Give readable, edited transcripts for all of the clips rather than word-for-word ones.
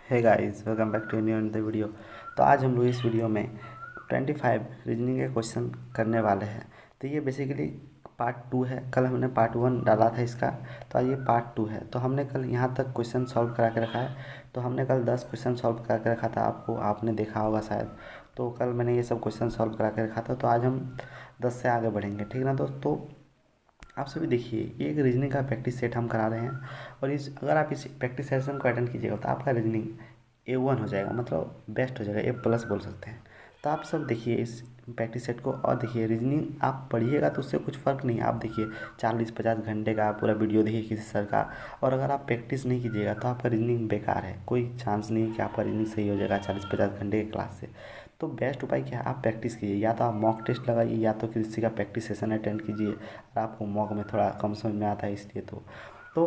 Hey guys, welcome back to new the video. तो आज हम लोग इस वीडियो में 25 रीजनिंग के क्वेश्चन करने वाले हैं। तो ये बेसिकली पार्ट 2 है। कल हमने पार्ट 1 डाला था इसका, तो आज ये पार्ट 2 है। तो हमने कल यहाँ तक क्वेश्चन सॉल्व करा के रखा है। तो हमने कल 10 क्वेश्चन सॉल्व करा के रखा था, आपने देखा होगा शायद। तो कल मैंने ये सब क्वेश्चन सॉल्व करा के रखा था। तो आज हम 10 से आगे बढ़ेंगे, ठीक ना दोस्तों। आप सभी देखिए, ये एक रीजनिंग का प्रैक्टिस सेट हम करा रहे हैं। और अगर आप इस प्रैक्टिस सेशन को अटेंड कीजिएगा तो आपका रीजनिंग A1 हो जाएगा, मतलब बेस्ट हो जाएगा, A+ बोल सकते हैं। तो आप सब देखिए इस प्रैक्टिस सेट को, और देखिए रीजनिंग आप पढ़िएगा तो उससे कुछ फ़र्क नहीं है। आप देखिए 40-50 घंटे का पूरा वीडियो देखिए किसी सर का, और अगर आप प्रैक्टिस नहीं कीजिएगा तो आपका रीजनिंग बेकार है। कोई चांस नहीं है कि आपका रीजनिंग सही हो जाएगा 40-50 घंटे की क्लास से। तो बेस्ट उपाय क्या है, आप प्रैक्टिस कीजिए। या तो आप मॉक टेस्ट लगाइए, या तो किसी का प्रैक्टिस सेशन अटेंड कीजिए। और आपको मॉक में थोड़ा कम समझ में आता है इसलिए। तो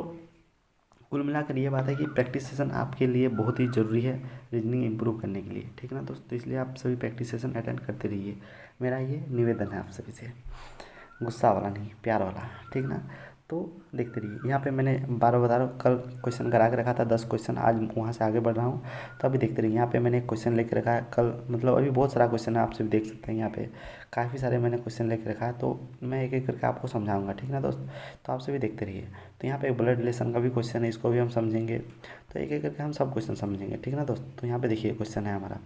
कुल मिलाकर ये बात है कि प्रैक्टिस सेशन आपके लिए बहुत ही ज़रूरी है रीजनिंग इम्प्रूव करने के लिए, ठीक ना दोस्तों। इसलिए आप सभी प्रैक्टिस सेशन अटेंड करते रहिए, मेरा ये निवेदन है आप सभी से। गुस्सा वाला नहीं, प्यार वाला, ठीक ना। तो देखते रहिए, यहाँ पे मैंने 12 बता रहा हूँ, कल क्वेश्चन करा के रखा था 10 क्वेश्चन, आज वहाँ से आगे बढ़ रहा हूँ। तो अभी देखते रहिए, यहाँ पे मैंने एक क्वेश्चन लेके रखा है कल, मतलब अभी बहुत सारा क्वेश्चन है, आप सभी देख सकते हैं। यहाँ पे काफ़ी सारे मैंने क्वेश्चन लेके रखा है, तो मैं एक एक करके आपको समझाऊंगा, ठीक ना दोस्त। तो आप सभी देखते रहिए। तो यहाँ पे एक ब्लड रिलेशन का भी क्वेश्चन है, इसको भी हम समझेंगे। तो एक एक करके हम सब क्वेश्चन समझेंगे, ठीक ना दोस्त। तो यहाँ पे देखिए क्वेश्चन है हमारा।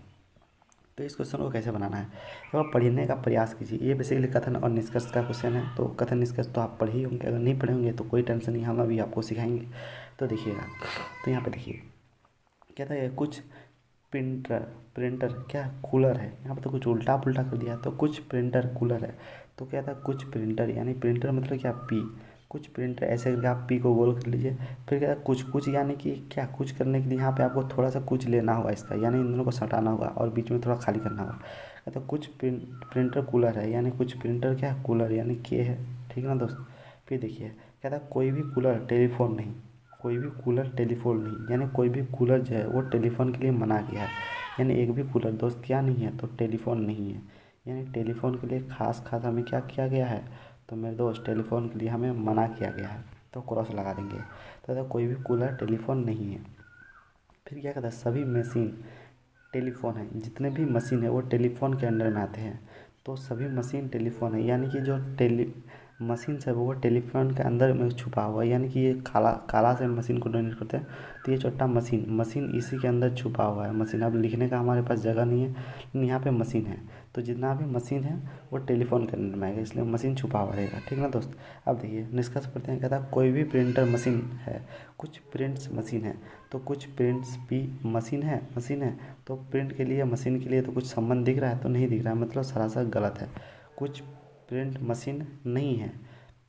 तो इस क्वेश्चन को कैसे बनाना है, तो आप पढ़ने का प्रयास कीजिए। ये बेसिकली कथन और निष्कर्ष का क्वेश्चन है। तो कथन निष्कर्ष तो आप पढ़ ही होंगे, अगर नहीं पढ़े होंगे तो कोई टेंशन नहीं, हम अभी आपको सिखाएंगे। तो देखिएगा, तो यहाँ पे देखिए कहता है कुछ प्रिंटर प्रिंटर क्या कूलर है। यहाँ पे तो कुछ उल्टा पुल्टा कर दिया है। तो कुछ प्रिंटर कूलर है। तो क्या था, कुछ प्रिंटर, यानी प्रिंटर मतलब क्या, पी। कुछ प्रिंटर, ऐसे करके आप पी को गोल कर लीजिए। फिर क्या था, कुछ कुछ, यानी कि क्या, कुछ करने के लिए यहाँ पे आपको थोड़ा सा कुछ लेना होगा इसका, यानी इन दोनों को सटाना होगा और बीच में थोड़ा खाली करना होगा। कहता कुछ प्रिंटर कूलर है, यानी कुछ प्रिंटर क्या कूलर, यानी के है, ठीक ना दोस्त। फिर देखिए कहता कोई भी कूलर टेलीफोन नहीं, कोई भी कूलर टेलीफोन नहीं, यानी कोई भी कूलर जो है वो टेलीफोन के लिए मना किया है। यानी एक भी कूलर दोस्त क्या नहीं है, तो टेलीफोन नहीं है। यानी टेलीफोन के लिए खास खास हमें क्या किया गया है, तो मेरे दोस्त टेलीफोन के लिए हमें मना किया गया है। तो क्रॉस लगा देंगे। तो कोई भी कूलर टेलीफोन नहीं है। फिर क्या कहता है, सभी मशीन टेलीफोन है, जितने भी मशीन है वो टेलीफोन के अंडर में आते हैं। तो सभी मशीन टेलीफोन है, यानी कि जो मशीन है वो टेलीफोन के अंदर में छुपा हुआ है। यानी कि ये काला काला से मशीन को डोनेट करते हैं। तो ये छोटा मशीन मशीन इसी के अंदर छुपा हुआ है। मशीन, अब लिखने का हमारे पास जगह नहीं है, लेकिन यहाँ पे मशीन है। तो जितना भी मशीन है वो टेलीफोन के अंदर में आएगा, इसलिए मशीन छुपा हुआ रहेगा, ठीक ना दोस्त। अब देखिए निष्कर्ष करते हैं। कहता कोई भी प्रिंटर मशीन है, कुछ प्रिंट्स मशीन है। तो कुछ प्रिंट्स भी मशीन है। तो प्रिंट के लिए मशीन के लिए तो कुछ संबंध दिख रहा है, तो नहीं दिख रहा है, मतलब सरासर गलत है। कुछ प्रिंट मशीन नहीं है,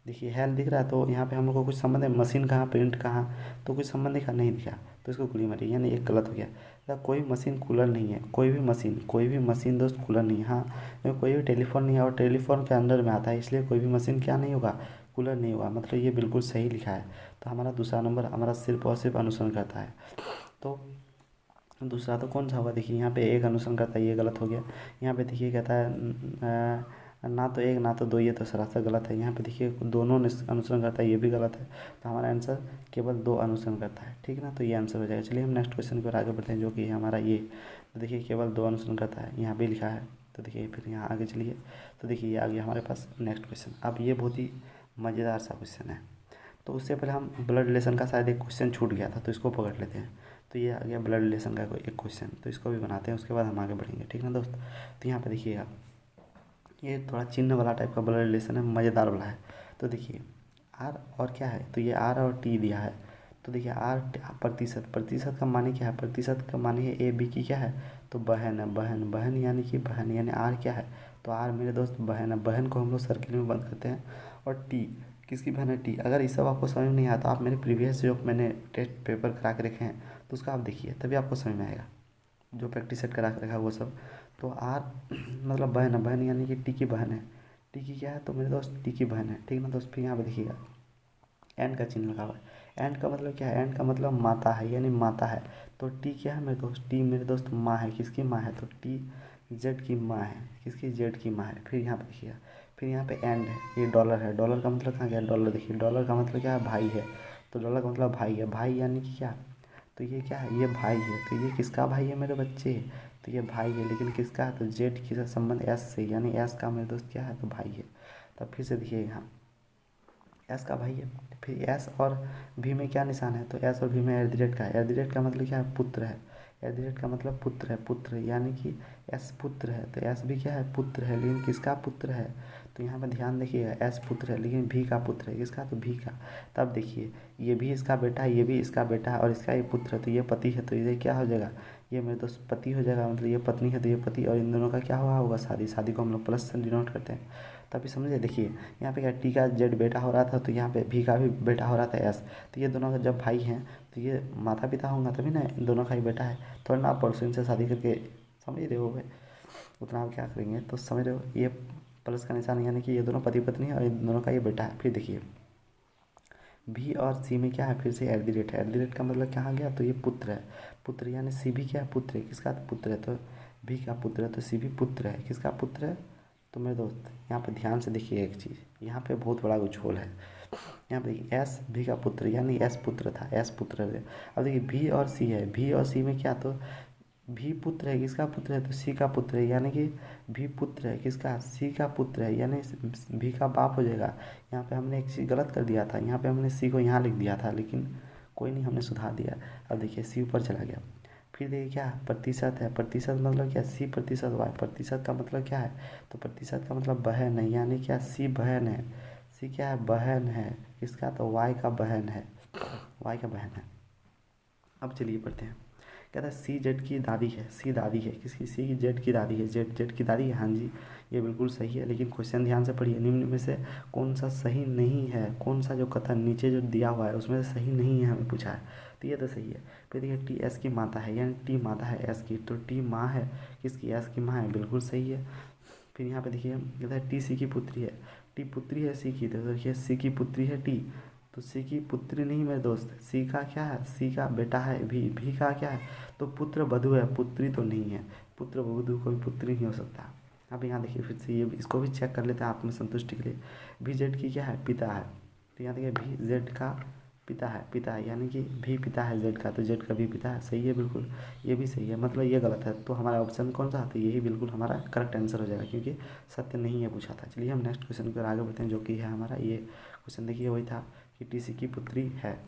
देखिए हेल दिख रहा है, तो यहाँ पे हम लोग को कुछ संबंध है, मशीन कहाँ प्रिंट कहाँ, तो कुछ संबंध दिखा नहीं दिखा, तो इसको गोली मारी, यानी एक गलत हो गया। तो कोई मशीन कूलर नहीं है, कोई भी मशीन दोस्त कूलर नहीं है। हाँ, क्योंकि कोई भी टेलीफोन नहीं है और टेलीफोन के अंदर में आता है, इसलिए कोई भी मशीन क्या नहीं होगा, कूलर नहीं होगा, मतलब ये बिल्कुल सही लिखा है। तो हमारा दूसरा नंबर हमारा सिर्फ और सिर्फ अनुसरण करता है। तो दूसरा तो कौन सा होगा, देखिए यहाँ पे एक अनुसरण करता है, ये गलत हो गया। यहाँ पे देखिए कहता है ना तो एक ना तो दो, ये तो सरासर गलत है। यहाँ पे देखिए दोनों अनुसरण करता है, ये भी गलत है। तो हमारा आंसर केवल 2 अनुसरण करता है, ठीक ना। तो ये आंसर हो जाएगा। चलिए हम नेक्स्ट क्वेश्चन की ओर आगे बढ़ते हैं, जो कि हमारा ये। तो देखिए केवल 2 अनुसरण करता है, यहाँ भी लिखा है। तो देखिए फिर यहाँ आगे चलिए। तो देखिए ये आ गया हमारे पास नेक्स्ट क्वेश्चन। अब ये बहुत ही मज़ेदार सा क्वेश्चन है। तो उससे पहले हम ब्लड रिलेशन का शायद एक क्वेश्चन छूट गया था, तो इसको पकड़ लेते हैं। तो ये आ गया ब्लड रिलेशन का कोई एक क्वेश्चन, तो इसको भी बनाते हैं, उसके बाद हम आगे बढ़ेंगे, ठीक ना दोस्त। तो यहाँ पे देखिएगा, ये थोड़ा चिन्ह वाला टाइप का ब्लड रिलेशन है, मज़ेदार वाला है। तो देखिए आर और क्या है, तो ये आर और टी दिया है। तो देखिए आर प्रतिशत, प्रतिशत का माने क्या है, प्रतिशत का माने है ए बी की क्या है, तो बहन है, बहन बहन यानी कि बहन, यानी आर क्या है, तो आर मेरे दोस्त बहन है। बहन को हम लोग सर्किल में बंद करते हैं। और टी किसकी बहन है, टी। अगर ये सब आपको समझ में नहीं आया तो आप मेरे प्रीवियस जो मैंने टेस्ट पेपर करा के रखे हैं तो उसका आप देखिए, तभी आपको समझ में आएगा, जो प्रैक्टिस सेट करा के रखा है वो सब। तो आर मतलब बहन है, बहन यानी कि टी की बहन है। टी की क्या है, तो मेरे दोस्त टी की बहन है, ठीक ना दोस्त। फिर यहाँ पे देखिएगा एंड का चिन्ह लगा हुआ है। एंड का मतलब क्या है, एंड का मतलब माता है, यानी माता है। तो टी क्या है मेरे दोस्त, टी मेरे दोस्त माँ है, किसकी माँ है, तो टी जेड की माँ है, किसकी, जेड की माँ है। फिर यहाँ पे देखिएगा, फिर यहाँ पे एंड है, ये डॉलर है। डॉलर का मतलब कहाँ गया, डॉलर देखिए, डॉलर का मतलब क्या है, भाई है। तो डॉलर का मतलब भाई है, भाई यानी कि क्या, तो ये क्या है, ये भाई है। तो ये किसका भाई है मेरे बच्चे, तो ये भाई है, लेकिन किसका है, तो जेड की संबंध एस से, यानी एस का मेरे दोस्त क्या है, तो भाई है। तब फिर से देखिए यहाँ एस का भाई है। फिर एस और भी में क्या निशान है, तो एस और भी में एट द रेट का है। एट द रेट का मतलब क्या है, पुत्र है। एट द रेट का मतलब पुत्र है, पुत्र यानी कि एस पुत्र है, तो एस भी क्या है, पुत्र है, लेकिन किसका पुत्र है, तो यहाँ पर ध्यान देखिएगा, एस पुत्र है लेकिन भी का पुत्र है, किसका, तो भी का। तब देखिए ये भी इसका बेटा है, ये भी इसका बेटा है, और इसका ये पुत्र है, तो ये पति है, तो ये क्या हो जाएगा, ये मेरे दोस्त पति हो जाएगा, मतलब ये पत्नी है तो ये पति, और इन दोनों का क्या हुआ होगा, शादी। शादी को हम लोग प्लस से डिनोट करते हैं। तभी समझे, देखिए यहाँ पे क्या टी का जेड बेटा हो रहा था, तो यहाँ पे भी का भी बेटा हो रहा था एस। तो ये दोनों का जब भाई हैं तो ये माता पिता होंगे तभी ना इन दोनों का ही बेटा है। थोड़ा ना आप परसों इनसे शादी करके, समझ रहे हो भाई, उतना आप क्या करेंगे, तो समझ रहे हो, ये प्लस का निशान यानी कि ये दोनों पति पत्नी है और इन दोनों का ये बेटा है। फिर देखिए बी और सी में क्या है, फिर से एट द रेट है। एट द रेट का मतलब क्या आ गया, तो ये पुत्र है। पुत्र यानी सी भी क्या है, पुत्र है, किसका, पुत्र है, तो भी का पुत्र है, तो सी भी पुत्र है, किसका पुत्र है, तो मेरे दोस्त यहाँ पे ध्यान से देखिए एक चीज़, यहाँ पे बहुत बड़ा उछोल है। यहाँ पे देखिए एस भी का पुत्र, यानी एस पुत्र था, एस पुत्र है। अब देखिए भी और सी है, भी और सी में क्या, तो भी पुत्र है, किसका पुत्र है, तो सी का पुत्र है, यानी कि भी पुत्र है, किसका, सी का पुत्र है, यानी भी का बाप हो जाएगा। यहाँ पे हमने एक चीज़ गलत कर दिया था, यहाँ पे हमने सी को यहाँ लिख दिया था, लेकिन कोई नहीं, हमने सुधार दिया। अब देखिए सी ऊपर चला गया। फिर देखिए क्या प्रतिशत है, प्रतिशत मतलब क्या, सी प्रतिशत वाई। प्रतिशत का मतलब क्या है, तो प्रतिशत का मतलब बहन है, यानी क्या, सी बहन है। सी क्या है, बहन है, किसका, तो वाई का बहन है, वाई का बहन है। अब चलिए पढ़ते हैं। कहता है सी जेड की दादी है, सी दादी है, किसकी, सी की जेड की दादी है, जेड जेड की दादी है, हाँ जी ये बिल्कुल सही है। लेकिन क्वेश्चन ध्यान से पढ़िए, निम्न में से कौन सा सही नहीं है, कौन सा जो कथन नीचे जो दिया हुआ है उसमें से सही नहीं है, हमें पूछा है, तो ये तो सही है। फिर देखिए टी एस की माता है, यानी टी माता है एस की, तो टी माँ है, किसकी, एस की माँ है, बिल्कुल सही है। फिर यहाँ पे देखिए कहता है टी सी की पुत्री है, टी पुत्री है सी की, तो देखिए सी की पुत्री है टी, तो सी की पुत्री नहीं मेरे दोस्त, सी का क्या है, सी का बेटा है भी का क्या है, तो पुत्र वधु है, पुत्री तो नहीं है। पुत्र वधु कोई पुत्री नहीं हो सकता। अब यहाँ देखिए फिर से ये इसको भी चेक कर लेते हैं आत्मसंतुष्टि के लिए। भी जेड की क्या है, पिता है, तो यहाँ देखिए भी जेड का पिता है, पिता है यानी कि भी पिता है जेड का, तो जेड का भी पिता है, सही है बिल्कुल। ये भी सही है, मतलब ये गलत है, तो हमारा ऑप्शन कौन सा, तो यही बिल्कुल हमारा करेक्ट आंसर हो जाएगा, क्योंकि सत्य नहीं है पूछा था। चलिए हम नेक्स्ट क्वेश्चन पर आगे बढ़ते हैं, जो कि है हमारा ये क्वेश्चन। देखिए वही था कि टीसी की पुत्री है,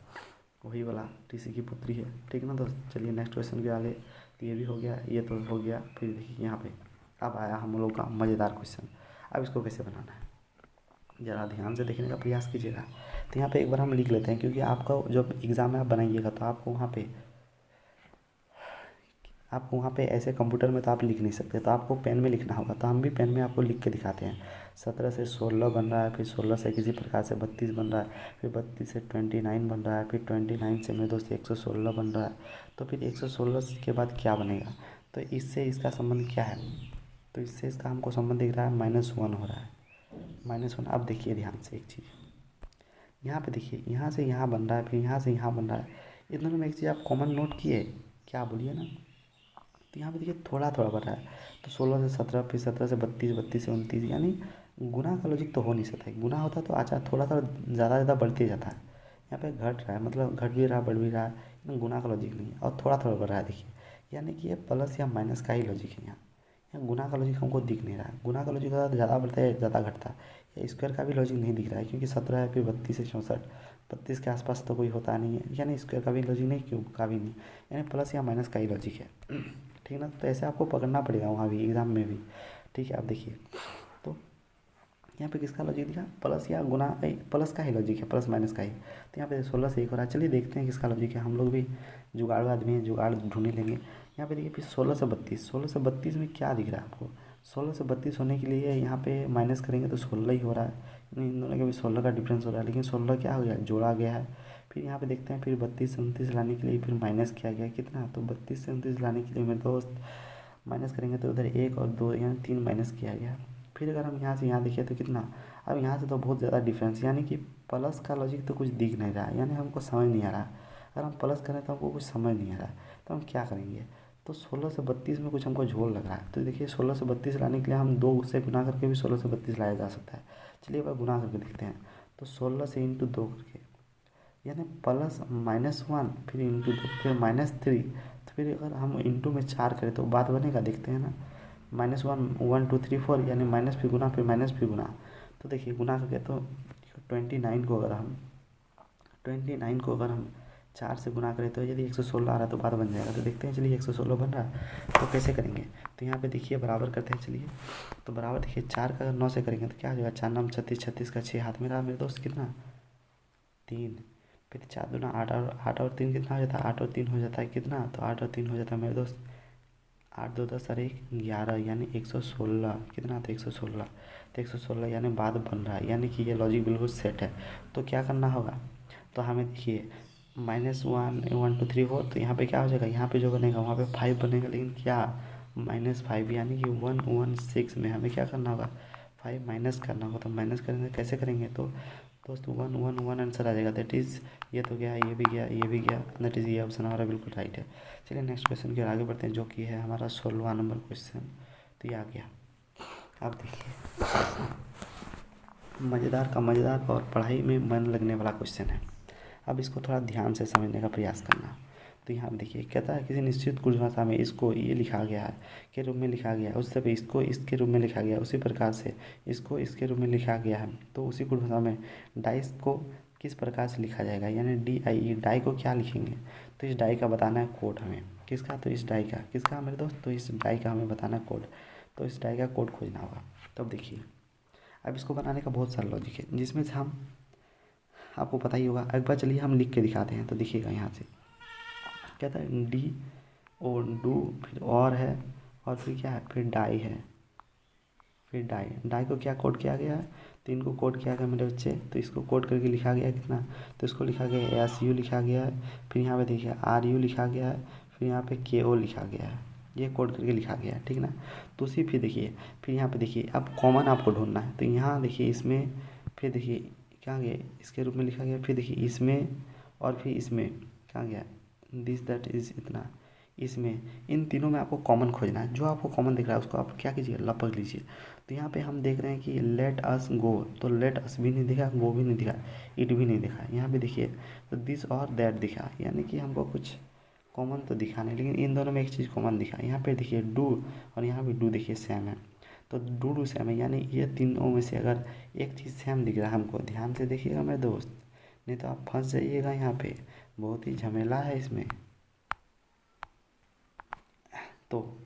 वही वाला टीसी की पुत्री है, ठीक है ना दोस्त। चलिए नेक्स्ट क्वेश्चन के आगे, तो ये भी हो गया, ये तो हो गया। फिर देखिए यहाँ पे अब आया हम लोग का मज़ेदार क्वेश्चन। अब इसको कैसे बनाना है, ज़रा ध्यान से देखने का प्रयास कीजिएगा। तो यहाँ पे एक बार हम लिख लेते हैं, क्योंकि आपका जब एग्ज़ाम में आप बनाइएगा तो आपको वहाँ पे ऐसे कंप्यूटर में तो आप लिख नहीं सकते, तो आपको पेन में लिखना होगा। तो हम भी पेन में आपको लिख के दिखाते हैं। 17 से 16 बन रहा है, फिर 16 से किसी प्रकार से 32 बन रहा है, फिर 32 से 29 बन रहा है, फिर 29 से मेरे दोस्त 116 बन रहा है। तो फिर 116 के बाद क्या बनेगा, तो इससे इसका संबंध क्या है, तो इससे इसका हमको संबंध दिख रहा है -1 हो रहा है, -1। अब देखिए ध्यान से एक चीज़, यहाँ पे देखिए यहाँ से यहाँ बन रहा है, फिर यहाँ से यहाँ बन रहा है, इन दोनों में एक चीज़ आप कॉमन नोट किए, क्या बोलिए ना, तो यहाँ पे देखिए थोड़ा थोड़ा बढ़ रहा है। तो 16 से 17, फिर 17 से 32, 32 से 29, यानी गुना का लॉजिक तो हो नहीं सकता है। गुना होता तो अच्छा थोड़ा थोड़ा ज़्यादा ज़्यादा बढ़ते जाता है, यहाँ पे घट रहा है, मतलब घट भी रहा बढ़ भी रहा है, लेकिन गुना का लॉजिक नहीं है, और थोड़ा थोड़ा बढ़ रहा है। देखिए यानी कि ये प्लस या माइनस का ही लॉजिक है। यहाँ गुना का लॉजिक हमको दिख नहीं रहा है। गुना का लॉजिक ज़्यादा बढ़ता है ज़्यादा घटता है, या स्क्वायर का भी लॉजिक नहीं दिख रहा है, क्योंकि 17 है, फिर 32 से 64, 32 के आसपास तो कोई होता नहीं है, यानी स्क्वायर का भी लॉजिक नहीं, क्यूब का भी नहीं, यानी प्लस या माइनस का ही लॉजिक है, ठीक है ना। तो ऐसे आपको पकड़ना पड़ेगा वहाँ भी एग्ज़ाम में भी, ठीक है। आप देखिए तो यहाँ पे किसका लॉजिक दिखा, प्लस या गुना, प्लस का ही लॉजिक है, प्लस माइनस का ही। तो यहाँ पे 16 से 1 हो रहा है, चलिए देखते हैं किसका लॉजिक है। हम लोग भी जुगाड़ू आदमी हैं, जुगाड़ ढूंढ ही लेंगे। यहाँ पे देखिए फिर 16 से 32, 16 से 32 में क्या दिख रहा है आपको, 16 से 32 होने के लिए यहाँ पे माइनस करेंगे तो 16 ही हो रहा है, इन दोनों के भी 16 का डिफरेंस हो रहा है, लेकिन 16 क्या हो गया, जोड़ा गया है। फिर यहाँ पे देखते हैं, फिर 32 से 29 लाने के लिए फिर माइनस किया गया कितना, तो 32 से 29 लाने के लिए मेरे दोस्त माइनस करेंगे तो उधर 1 और 2 यानी 3 माइनस किया गया। फिर अगर हम यहाँ से यहाँ देखिए तो कितना, अब यहाँ से तो बहुत ज़्यादा डिफरेंस, यानी कि प्लस का लॉजिक तो कुछ दिख नहीं रहा है, यानी हमको समझ नहीं आ रहा। अगर हम प्लस करें तो हमको कुछ समझ नहीं आ रहा है, तो हम क्या करेंगे, तो 16 से 32 में कुछ हमको झोल लग रहा है। तो देखिए 16 से 32 लाने के लिए हम 2 से गुना करके भी 16 से 32 लाया जा सकता है। चलिए एक बार गुना करके देखते हैं, तो 16 से इंटू 2 करके, यानी प्लस -1 फिर इंटू 2 फिर -3, तो फिर अगर हम इंटू में 4 करें तो बात बनेगा, देखते हैं ना। -1 1 2 3 4 यानी माइनस फिर गुना फिर माइनस फिर गुना। तो देखिए गुना करके तो 29 को अगर हम 4 से गुना करें तो यदि 116 आ रहा है तो बात बन जाएगा। तो देखते हैं, चलिए 116 बन रहा है तो कैसे करेंगे। तो यहाँ पे देखिए बराबर करते हैं, चलिए। तो बराबर देखिए 4 का अगर 9 से करेंगे तो क्या हो जाएगा, 4 9 36, 36 का 6 हाथ में रहा मेरे दोस्त, कितना 3। फिर 4 दूना 8 और 3 कितना हो जाता है, 8 और 3 हो जाता है कितना, तो 8 और 3 हो जाता है मेरे दोस्त 8 2 10 और 1 11 यानी 116 कितना, तो 116। तो 116 यानी बात बन रहा है, यानी कि ये लॉजिक बिल्कुल सेट है। तो क्या करना होगा, तो हमें देखिए -1 1 2 3 4, तो यहाँ पे क्या हो जाएगा, यहाँ पे जो बनेगा वहाँ पे 5 बनेगा, लेकिन क्या -5 यानी कि 116 में हमें क्या करना होगा, 5 माइनस करना होगा। तो माइनस करेंगे, कैसे करेंगे, तो दोस्त 1 1 1 आंसर आ जाएगा। दैट इज़ ये तो गया, ये भी गया, ये भी गया, दैट इज़ ये ऑप्शन हमारा बिल्कुल राइट है। चलिए नेक्स्ट क्वेश्चन की ओर आगे बढ़ते हैं, जो कि है हमारा 16वां नंबर क्वेश्चन। तो ये आ गया। अब देखिए मज़ेदार का मज़ेदार और पढ़ाई में मन लगने वाला क्वेश्चन है। अब इसको थोड़ा ध्यान से समझने का प्रयास करना। तो यहाँ देखिए कहता है किसी निश्चित कुल भाषा में इसको ये लिखा गया है के रूप में लिखा गया है, उस समय इसको इसके रूप में लिखा गया है, उसी प्रकार से इसको इसके रूप में लिखा गया है। तो उसी कुल भाषा में डाइस को किस प्रकार से लिखा जाएगा, यानी DIE डाई को क्या लिखेंगे। तो इस डाई का बताना है कोड हमें, किसका, तो इस डाई का, किसका मेरे दोस्त, तो इस डाई का हमें बताना है कोड। तो इस डाई का कोड खोजना होगा। तब देखिए अब इसको बनाने का बहुत सारा लॉजिक है, जिसमें से हम आपको पता ही होगा। एक बार चलिए हम लिख के दिखाते हैं, तो देखिएगा यहाँ से कहता है डी और डू, फिर और है, और फिर क्या है, फिर डाई है, फिर डाई को क्या कोड किया गया है, तो इनको कोड किया गया मेरे बच्चे। तो इसको कोड करके लिखा गया कितना, तो इसको लिखा गया SU लिखा गया है, फिर यहाँ पे देखिए RU लिखा गया है, फिर यहाँ पे KO लिखा गया है, ये कोड करके लिखा गया है, ठीक ना। तो उसी फिर देखिए, फिर यहाँ पे देखिए अब कॉमन आपको ढूंढना है। तो यहाँ देखिए इसमें, फिर देखिए क्या गया, इसके रूप में लिखा गया, फिर देखिए इसमें, और फिर इसमें क्या गया, दिस दैट इज़ इतना, इसमें, इन तीनों में आपको कॉमन खोजना है। जो आपको कॉमन दिख रहा है उसको आप क्या कीजिए, लपक लीजिए। तो यहाँ पे हम देख रहे हैं कि लेट अस गो, तो लेट अस भी नहीं दिखा, गो भी नहीं दिखा, इट भी नहीं दिखा। यहाँ पे देखिए तो दिस और दैट दिखा, यानी कि हमको कुछ कॉमन तो दिखा नहीं, लेकिन इन दोनों में एक चीज़ कॉमन दिखा। यहाँ पे देखिए डू और यहाँ पे डू देखिए सेम है, तो डू सेम है, यानी ये तीनों में से अगर एक चीज़ सेम दिख रहा है हमको, ध्यान से देखिएगा मेरे दोस्त, नहीं तो आप फंस जाइएगा। यहाँ पे बहुत ही झमेला है इसमें। तो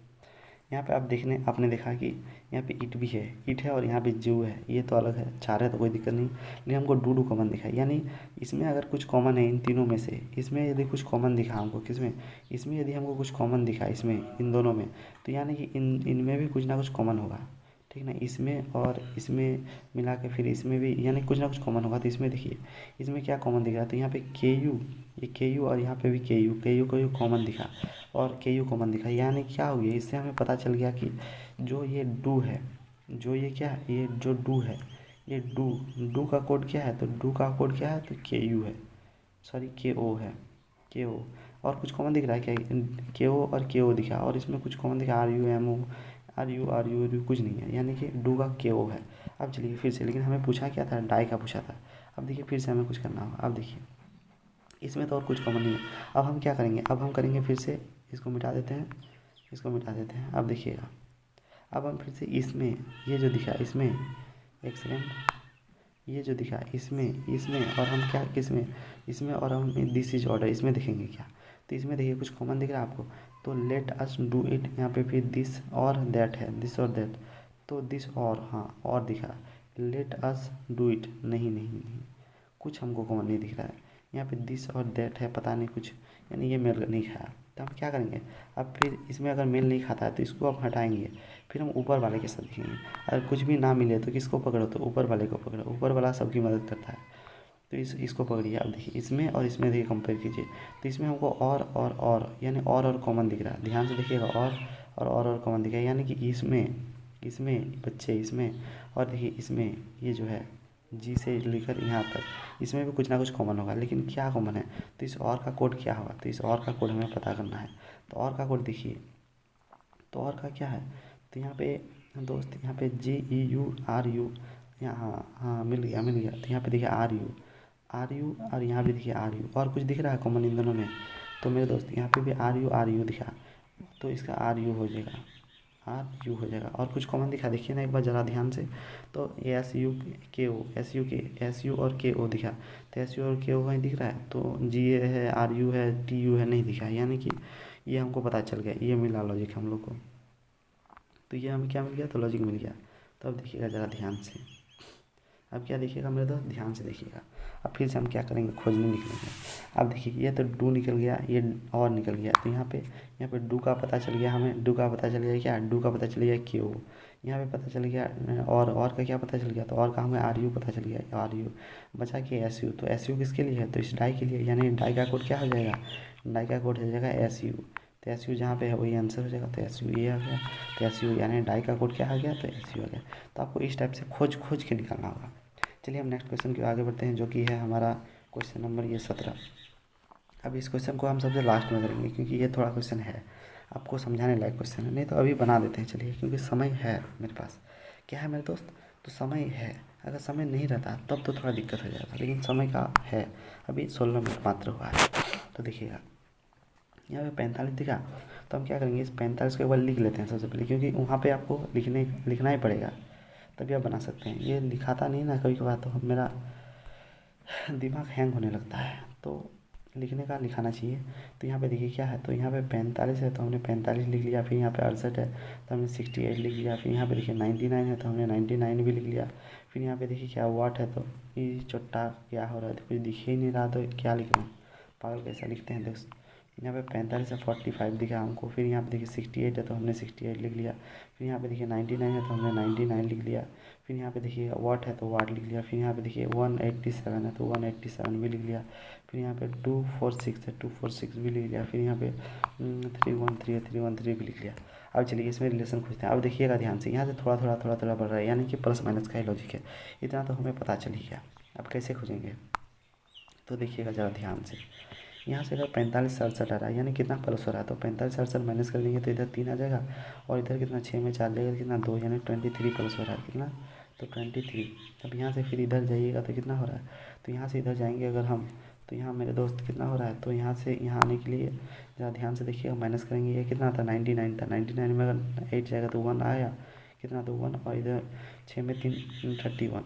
यहाँ पे आप देखने आपने देखा कि यहाँ पे इट भी है, इट है, और यहाँ पे जू है, ये तो अलग है, चार है तो कोई दिक्कत नहीं, लेकिन हमको डू कॉमन दिखा है। यानी इसमें अगर कुछ कॉमन है इन तीनों में से, इसमें यदि कुछ कॉमन दिखा हमको, किसमें, इसमें यदि हमको कुछ कॉमन दिखा, इसमें इन दोनों में, तो यानी कि इनमें भी कुछ ना कुछ कॉमन होगा, ठीक ना। इसमें और इसमें मिला के फिर इसमें भी यानी कुछ ना कुछ कॉमन होगा। तो इसमें देखिए इसमें क्या कॉमन दिख रहा है, तो यहाँ पे KU, ये KU और यहाँ पे भी KU को कॉमन दिखा, और KU कॉमन दिखा, यानी क्या हो गया, इससे हमें पता चल गया कि जो ये डू है, जो ये क्या है, ये जो डू है, ये डू का कोड क्या है, तो डू का कोड क्या है, तो KU है, सॉरी KO है, KO। और कुछ कॉमन दिख रहा है क्या, KO और KO दिखा, और इसमें कुछ कॉमन दिखा RUMO, RU कुछ नहीं है, यानी कि डू का KO है। अब चलिए फिर से, लेकिन हमें पूछा क्या था, डाई का पूछा था। अब देखिए फिर से हमें कुछ करना होगा। अब देखिए इसमें तो और कुछ कॉमन नहीं है। अब हम क्या करेंगे, अब हम करेंगे फिर से, इसको मिटा देते हैं, इसको मिटा देते हैं। अब देखिएगा, अब हम फिर से इसमें, ये जो दिखा इसमें, एक सेकेंड, ये जो दिखा इसमें, और हम क्या किसमें, इसमें, और हम दिस इज ऑर्डर इसमें देखेंगे क्या। तो इसमें देखिए कुछ कॉमन दिख रहा है आपको, तो लेट अस डू इट, यहाँ पे फिर दिस और दैट है, दिस और दैट, तो दिस और, हाँ और दिखा, लेट अस डू इट, नहीं कुछ हमको कॉमन नहीं दिख रहा है। यहाँ पे दिस और दैट है, पता नहीं कुछ, यानी ये मेल नहीं खाया। तो हम क्या करेंगे, अब फिर इसमें अगर मेल नहीं खाता है तो इसको आप हटाएंगे, फिर हम ऊपर वाले के साथ देखेंगे। अगर कुछ भी ना मिले तो किसको पकड़ो, तो ऊपर वाले को पकड़ो, ऊपर वाला सबकी मदद करता है। तो इसको पकड़िए। अब देखिए इसमें और इसमें देखिए कंपेयर कीजिए, तो इसमें हमको और यानी और कॉमन दिख रहा है, ध्यान से देखिएगा, और कॉमन दिख रहा है, यानी कि इसमें बच्चे इसमें, और देखिए इसमें ये जो है जी से लेकर यहाँ तक, इसमें भी कुछ ना कुछ कॉमन होगा, लेकिन क्या कॉमन है, तो इस और का कोड क्या होगा, तो इस और का कोड हमें पता करना है। तो और का कोड देखिए, तो और का क्या है, तो यहाँ पे दोस्त, यहाँ पे GEURU, यहाँ हाँ मिल गया। तो यहाँ पे देखिए आर यू और यहाँ भी देखिए आर यू, और कुछ दिख रहा है कॉमन इन दोनों में? तो मेरे दोस्त यहाँ पे भी आर यू दिखा, तो इसका आर यू हो जाएगा, आर यू हो जाएगा। और कुछ कॉमन दिखा, देखिए ना एक बार ज़रा ध्यान से, तो एस यू के ओ, एस यू और के ओ दिखा, तो एस यू और के ओ वहीं दिख रहा है, तो जी ए है, आर यू है, टी यू है, नहीं दिखा, यानी कि ये हमको पता चल गया, ये मिला लॉजिक हम लोग को। तो ये हमें क्या मिल गया? तो लॉजिक मिल गया। तो अब देखिएगा ज़रा ध्यान से, अब क्या देखिएगा मेरे दोस्त, ध्यान से देखिएगा। अब फिर से हम क्या करेंगे, खोजने निकलेंगे। अब देखिए ये तो डू निकल गया, ये और निकल गया, तो यहाँ पे डू का पता चल गया हमें, डू का पता चल गया क्या? डू का पता चल गया क्यू, यहाँ पे पता चल गया, और का क्या पता चल गया? तो और का हमें आर यू पता चल गया, आर यू बचा के एस यू, तो एस यू किसके लिए है? तो इस डाई के लिए, यानी डाई का कोड क्या हो जाएगा? डाई का कोड हो जाएगा एस यू, तो एस यू जहाँ पे है वही आंसर हो जाएगा, तो एस यू ये आ गया, तो एस यू यानी डाई का कोड क्या आ गया? तो एस यू आ गया। तो आपको इस टाइप से खोज खोज के निकालना होगा। चलिए हम नेक्स्ट क्वेश्चन की ओर आगे बढ़ते हैं, जो कि है हमारा क्वेश्चन नंबर ये 17। अब इस क्वेश्चन को हम सबसे लास्ट में करेंगे, क्योंकि ये थोड़ा क्वेश्चन है, आपको समझाने लायक क्वेश्चन है, नहीं तो अभी बना देते हैं। चलिए, क्योंकि समय है मेरे पास, क्या है मेरे दोस्त? तो समय है, अगर समय नहीं रहता तब तो थोड़ा दिक्कत हो जाएगा, लेकिन समय का है। अभी 16 मिनट मात्र हुआ है। तो देखिएगा यहाँ पे 45 दिखा, तो हम क्या करेंगे, इस 45 को एक बार लिख लेते हैं सबसे पहले, क्योंकि वहाँ पे आपको लिखना ही पड़ेगा, तभी आप बना सकते हैं। ये लिखाता नहीं ना कभी कभार, तो मेरा दिमाग हैंग होने लगता है, तो लिखने का लिखाना चाहिए। तो यहाँ पे देखिए क्या है, तो यहाँ पे 45 है, तो हमने 45 लिख लिया। फिर यहाँ पे 68 है, तो हमने 68 लिख लिया। फिर यहाँ पे देखिए 99 है, तो हमने 99 भी लिख लिया। फिर यहाँ पे देखिए क्या वाट है, तो ये चुट्टा क्या हो रहा है, तो कुछ दिख ही नहीं रहा, तो क्या लिख रहा हूँ, पागल कैसा लिखते हैं दोस्त। यहाँ पे 45 से 45 दिखा हमको। फिर यहाँ पे देखिए 68 है, तो हमने 68 लिख लिया। फिर यहाँ पे देखिए 99 है, तो हमने 99 लिख लिया। फिर यहाँ पे देखिए वाट है, तो वाट लिख लिया। फिर यहाँ पे देखिए 187 है, तो 187 भी लिख लिया। फिर यहाँ पे 246 है, 246 भी लिख लिया। फिर यहाँ पे 313 है, 313 भी लिख लिया। अब चलिए इसमें रिलेशन खोजते हैं। अब देखिएगा ध्यान से, यहाँ से थोड़ा थोड़ा थोड़ा थोड़ा बढ़ रहा है, यानी कि प्लस माइनस का ही लॉजिक है। इतना तो हमें पता चल ही गया। अब कैसे खोजेंगे, तो देखिएगा ज़रा ध्यान से। यहाँ से अगर 45 से 68 आ रहा है, यानी कितना प्लस हो रहा है, तो 45 से 68 माइनस कर देंगे, तो इधर 3 आ जाएगा, और इधर कितना 6 में 4 जाएगा, कितना 2, यानी 23 प्लस हो रहा है, कितना? तो 23। अब यहाँ से फिर इधर जाइएगा तो कितना हो रहा है, तो यहाँ से इधर जाएंगे अगर हम, तो यहाँ मेरे दोस्त कितना हो रहा है, तो यहाँ से यहाँ आने के लिए ज़रा ध्यान से देखिएगा, माइनस करेंगे। ये कितना था? 99 था। 99 में अगर 8 जाएगा तो 1 आया, कितना? तो 1, और इधर 6 में 3 31।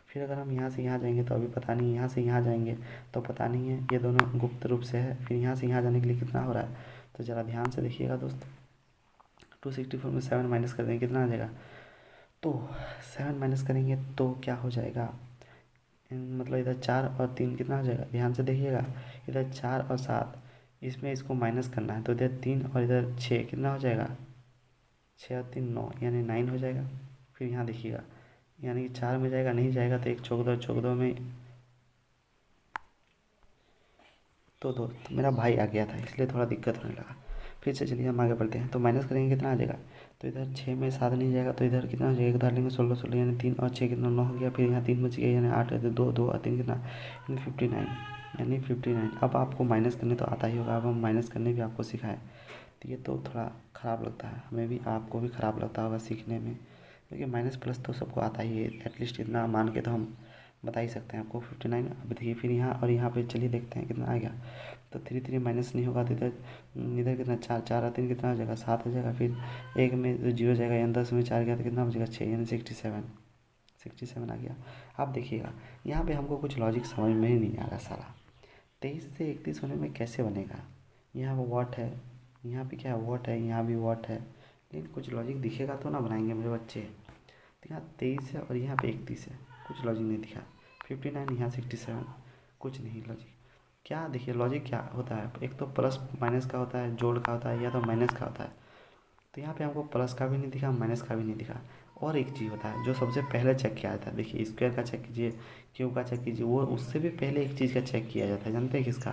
फिर अगर हम यहाँ से यहाँ जाएंगे तो अभी पता नहीं, यहाँ से यहाँ जाएंगे तो पता नहीं है, ये दोनों गुप्त रूप से है। फिर यहाँ से यहाँ जाने के लिए कितना हो रहा है, तो ज़रा ध्यान से देखिएगा दोस्त। 264 में 7 माइनस कर देंगे, कितना आ जाएगा? तो 7 माइनस करेंगे तो क्या हो जाएगा, मतलब इधर 4 और 3 कितना हो जाएगा, ध्यान से देखिएगा। इधर 4 और 7, इसमें इसको माइनस करना है, तो इधर 3 और इधर 6 कितना हो जाएगा? 6 और 3 9, यानी 9 हो जाएगा। फिर यहाँ देखिएगा, यानी कि 4 में जाएगा, नहीं जाएगा, तो एक चौक दो में, तो दोस्त मेरा भाई आ गया था, इसलिए थोड़ा दिक्कत होने लगा। फिर से चलिए हम आगे बढ़ते हैं। तो माइनस करेंगे, कितना आ जाएगा, तो इधर 6 में 7 नहीं जाएगा, तो इधर कितना हो जाएगा, इधर लेंगे 16 16, यानी 3 और 6 कितना 9 हो गया। फिर यहाँ 3 बच गया, यानी 8 है, तो 2 2 और 3 कितना, यानी 59, यानी 59। अब आपको माइनस करने तो आता ही होगा, अब हम माइनस करने भी आपको सिखाएं, तो ये तो थोड़ा ख़राब लगता है हमें भी, आपको भी ख़राब लगता होगा सीखने में, क्योंकि माइनस प्लस तो सबको आता ही है, एटलीस्ट इतना मान के तो हम बता ही सकते हैं आपको 59। अब देखिए फिर यहाँ और यहाँ पे चलिए देखते हैं कितना आ गया, तो 3 3 माइनस नहीं होगा, तो इधर इधर कितना 4 4 और 3 कितना हो जाएगा, 7 हो जाएगा। फिर एक में तो 0 जाएगा, यानी 10 में 4 गया तो कितना हो जाएगा, 6, यानी 67 आ गया। आप देखिएगा यहाँ पे हमको कुछ लॉजिक समझ में ही नहीं आ रहा सारा। 23 से 31 होने में कैसे बनेगा, यहाँ वो वॉट है, यहाँ पे क्या है, वॉट है, यहाँ भी वॉट है, लेकिन कुछ लॉजिक दिखेगा तो ना बनाएंगे मेरे बच्चे। तो यहाँ 23 है और यहाँ पे 31 है, कुछ लॉजिक नहीं दिखा। 59 यहाँ 67, कुछ नहीं लॉजिक। क्या देखिए लॉजिक क्या होता है, एक तो प्लस माइनस का होता है, जोड़ का होता है, या तो माइनस का होता है। तो यहाँ पे हमको प्लस का भी नहीं दिखा, माइनस का भी नहीं दिखा। और एक चीज़ होता है जो सबसे पहले चेक किया जाता है, देखिए स्क्वायर का चेक कीजिए, क्यूब का चेक कीजिए, वो उससे भी पहले एक चीज़ का चेक किया जाता है, जानते हैं किसका?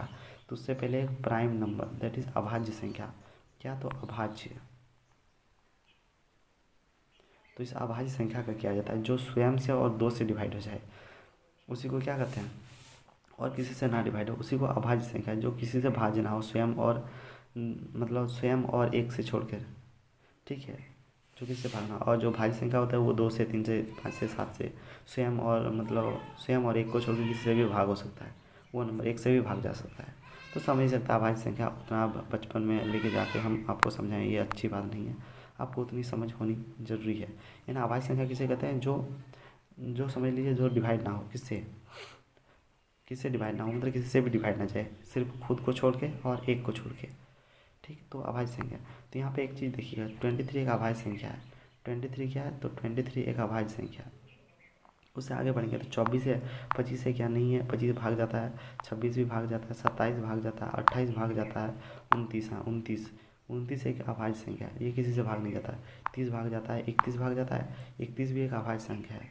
तो उससे पहले एक प्राइम नंबर, दैट इज़ अभाज्य संख्या। क्या? तो अभाज्य। तो इस अभाज्य संख्या का किया जाता है जो स्वयं से और 2 से डिवाइड हो जाए, उसी को क्या कहते हैं, और किसी से ना डिवाइड हो उसी को अभाज्य संख्या, जो किसी से भाज्य ना हो, स्वयं और मतलब स्वयं और एक से छोड़कर, ठीक है। जो किससे भागना, और जो भाज्य संख्या होता है वो 2 से 3 से 5 से 7 से स्वयं और मतलब स्वयं और एक को छोड़ के किसी से भी भाग हो सकता है, वो नंबर एक से भी भाग जा सकता है। तो समझ सकता है अभाज्य संख्या उतना बचपन में लेके जाके हम आपको समझाएं ये अच्छी बात नहीं है, आपको उतनी समझ होनी ज़रूरी है। यानी अभाज्य संख्या किसे कहते हैं, जो समझ लीजिए जो डिवाइड ना हो, किससे डिवाइड ना हो, मतलब किसी से भी डिवाइड ना जाए, सिर्फ खुद को छोड़ के और एक को छोड़ के, ठीक। तो अभाज्य संख्या, तो यहाँ पे एक चीज़ देखिएगा, 23 एक अभाज्य संख्या है। 23 क्या है, तो 23 एक अभाज्य संख्या है। उससे आगे बढ़ेंगे तो 24 है, 25 से क्या नहीं है, 25 भाग जाता है, 26 भी भाग जाता है, 27 भाग जाता है, 28 भाग जाता है, 29, हाँ 29 एक अभाज्य संख्या है, ये किसी से भाग नहीं जाता है। 30 भाग जाता है, 31 भाग जाता है, 31 भी एक अभाज्य संख्या है।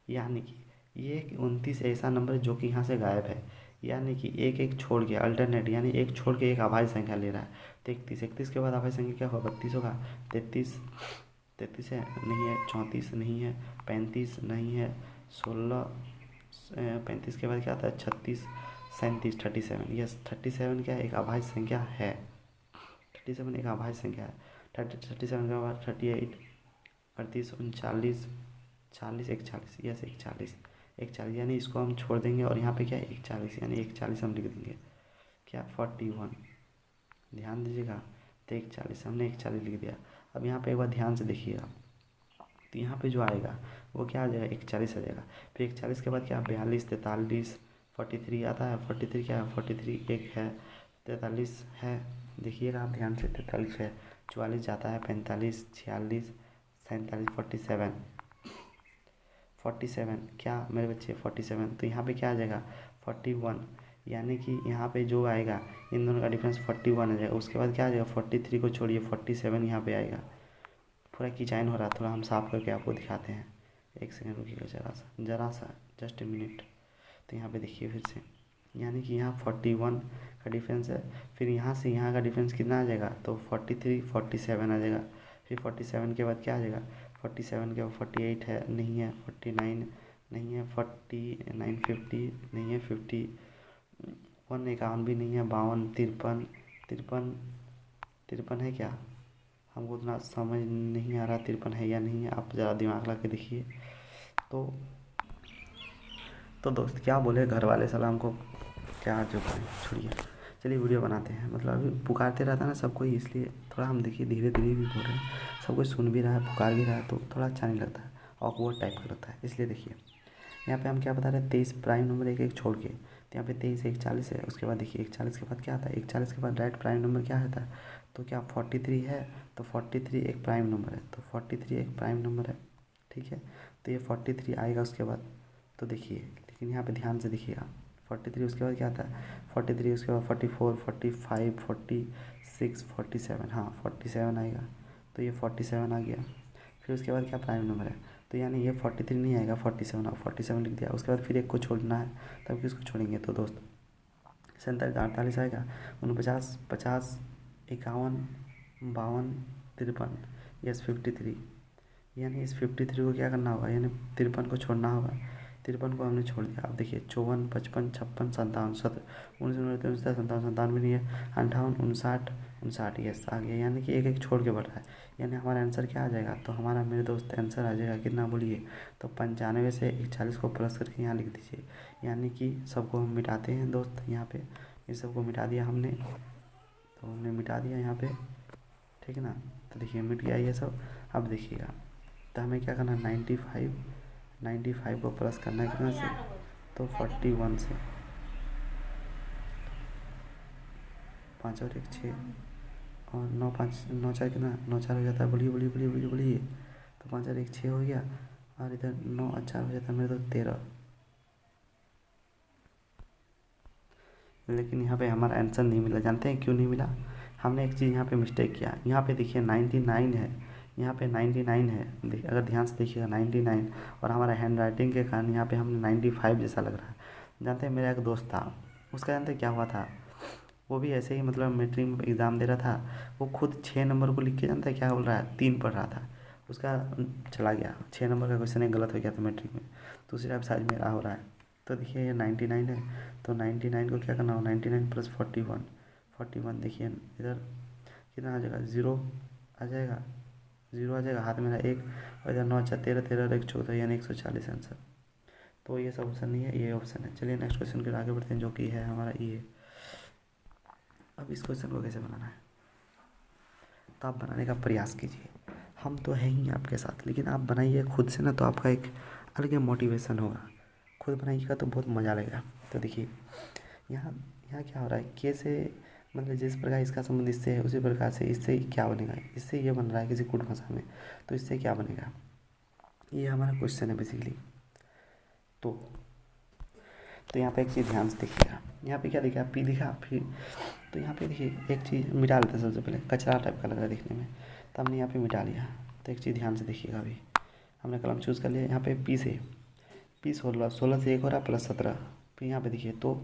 यानी कि ये 29 ऐसा नंबर है जो कि यहाँ से गायब है, यानी कि एक एक छोड़ के अल्टरनेट, यानी एक छोड़ के एक अभाज्य संख्या ले रहा है। तो 31 के बाद अभाज्य संख्या क्या होगा, 32 होगा। 33 है, नहीं है। 34 नहीं है। 35 नहीं है। 16, 35 के बाद क्या आता है, 36, 37, 37, यस 37 क्या है, एक अभाज्य संख्या है। 37 एक अभाज्य संख्या है। 37 के बाद 38, 38, 39, 40, 41, यस 41, यानी इसको हम छोड़ देंगे और यहाँ पे क्या है 41, यानी 41 हम लिख देंगे। क्या 41, ध्यान दीजिएगा, तो 41 हमने 41 लिख दिया। अब यहाँ पे एक बार ध्यान से देखिएगा, तो यहाँ पे जो आएगा वो क्या आ जाएगा, 41 आ जाएगा। फिर 41 के बाद क्या 42, 43, 43 आता है। 43 क्या है, 43 एक है, 43 है, देखिएगा आप ध्यान से, 43 है। 44 जाता है, 45, 46, 47, 47 क्या मेरे बच्चे 47, तो यहाँ पे क्या आ जाएगा 41, यानी कि यहाँ पे जो आएगा इन दोनों का डिफरेंस 41 आ जाएगा। उसके बाद क्या आ जाएगा 43 को छोड़िए 47 यहाँ पे आएगा। पूरा किचाइन हो रहा है, थोड़ा हम साफ करके आपको दिखाते हैं, एक सेकंड रुकिएगा, ज़रा सा जस्ट ए मिनट। तो यहाँ पे देखिए फिर से, यानी कि यहाँ 41 का डिफरेंस है, फिर यहाँ से यहाँ का डिफरेंस कितना आ जाएगा, तो 43, 47 आ जाएगा। फिर 47 के बाद क्या आ जाएगा, 47 के बाद 48 है, नहीं है। 49 नहीं है। 49, 50 नहीं है। 51 51 भी नहीं है। 52, 53, 53, 53 है क्या, हमको उतना समझ नहीं आ रहा 53 है या नहीं है, आप ज़रा दिमाग लगा के देखिए। तो दोस्त क्या बोले घर वाले सलाम को, क्या जो बोले छोड़िए, चलिए वीडियो बनाते हैं। मतलब अभी पुकारते रहता है ना सबको, इसलिए थोड़ा हम देखिए धीरे धीरे भी बोल रहे हैं, सब कोई सुन भी रहा है, पुकार भी रहा है, तो थोड़ा अच्छा नहीं लगता है, ऑकवर्ड टाइप का लगता है। इसलिए देखिए यहाँ पे हम क्या बता रहे हैं, 23 प्राइम नंबर एक एक छोड़ के, तो यहाँ पे 23 41 है। उसके बाद देखिए 41 के बाद क्या आता है, 41 के बाद डायरेक्ट प्राइम नंबर क्या आता है, तो क्या 43 है, तो 43 एक प्राइम नंबर है, तो 43 एक प्राइम नंबर है, ठीक है। तो ये 43 आएगा उसके बाद, तो देखिए लेकिन यहाँ पे ध्यान से देखिएगा, 43 उसके बाद क्या आता है, 43 उसके बाद 44, 45, 46, 47, हाँ 47 आएगा, तो ये 47 आ गया। फिर उसके बाद क्या प्राइम नंबर है, तो यानी ये 43 नहीं आएगा, 47 और 47 लिख दिया। उसके बाद फिर एक को छोड़ना है, तब किसको छोड़ेंगे, तो दोस्त 47, 48 आएगा, 49, 50, 51, 52, 53, यस 53, यानी इस 53 को क्या करना होगा, यानी 53 को छोड़ना होगा। 53 को हमने छोड़ दिया। अब देखिए 54, 55, 56, 57, 19, 57, 97 नहीं है, 58, 59, 59, यस आ गया, यानी कि एक एक छोड़ के बढ़ रहा है। यानी हमारा आंसर क्या आ जाएगा, तो हमारा मेरे दोस्त आंसर आ जाएगा कितना बोलिए, तो 95 से 41 को प्लस करके यहाँ लिख दीजिए। यानी कि सबको हम मिटाते हैं दोस्त, यहाँ पे ये सबको मिटा दिया हमने, तो हमने मिटा दिया यहाँ पे, ठीक है ना। तो देखिए मिट गया ये सब। अब देखिएगा, तो हमें क्या करना है, 95 को प्लस करना है कितना से, तो 41 से, 5 और 1 6, और 9 5 9 4 कितना, 9 4 हो जाता है, बोलिए बोलिए बोलिए बोलिए बोलिए, तो 5 और 1 6 हो गया, और इधर 9 और 4 हो जाता है मेरे तो 13। लेकिन यहाँ पे हमारा आंसर नहीं मिला, जानते हैं क्यों नहीं मिला, हमने एक चीज़ यहाँ पे मिस्टेक किया। यहाँ पे देखिए 99 है, यहाँ पे 99 है, अगर ध्यान से देखिएगा 99, और हमारा हैंड राइटिंग के कारण यहाँ पे हमने 95 जैसा लग रहा है। जानते हैं मेरा एक दोस्त था, उसका जानते क्या हुआ था, वो भी ऐसे ही मतलब मैट्रिक में एग्ज़ाम दे रहा था, वो खुद 6 नंबर को लिख के, जानते हैं क्या बोल रहा है, 3 पढ़ रहा था, उसका चला गया, 6 नंबर का क्वेश्चन एक गलत हो गया था मैट्रिक में, दूसरी टाइप साइज मेरा हो रहा है। तो देखिए ये 99 है, तो 99 को क्या करना हो, 99 प्लस 41, 41 देखिए इधर कितना आ जाएगा, 0 आ जाएगा, 0 आ जाएगा, हाथ में मेरा 1 और इधर 9 4 13 13 और 1 14 यानी 140 आंसर। तो ये सब ऑप्शन नहीं है, ये ऑप्शन है। चलिए नेक्स्ट क्वेश्चन के आगे बढ़ते हैं, जो कि है हमारा ये। अब इस क्वेश्चन को कैसे बनाना है, तो आप बनाने का प्रयास कीजिए। हम तो हैं ही आपके साथ, लेकिन आप बनाइए खुद से ना, तो आपका एक अलग मोटिवेशन होगा। खुद बनाइएगा तो बहुत मज़ा लगेगा। तो देखिए यहाँ यहाँ क्या हो रहा है, कैसे मतलब जिस प्रकार इसका संबंध इससे है उसी प्रकार से इससे क्या बनेगा, इससे ये बन रहा है किसी कुट भाषा में, तो इससे क्या बनेगा, ये हमारा क्वेश्चन है बेसिकली। तो यहाँ पे एक चीज़ ध्यान से देखिएगा, यहाँ पे क्या दिखा, पी दिखा, फिर तो यहाँ पे देखिए एक चीज़ मिटा लेते हैं। सबसे पहले कचरा टाइप का लग रहा है दिखने में, तो हमने यहाँ पे मिटा लिया। तो एक चीज़ ध्यान से देखिएगा, अभी हमने कलम चूज़ कर लिया। यहाँ पे पी 16 16 से 1 हो रहा है प्लस 17। फिर यहाँ पे देखिए तो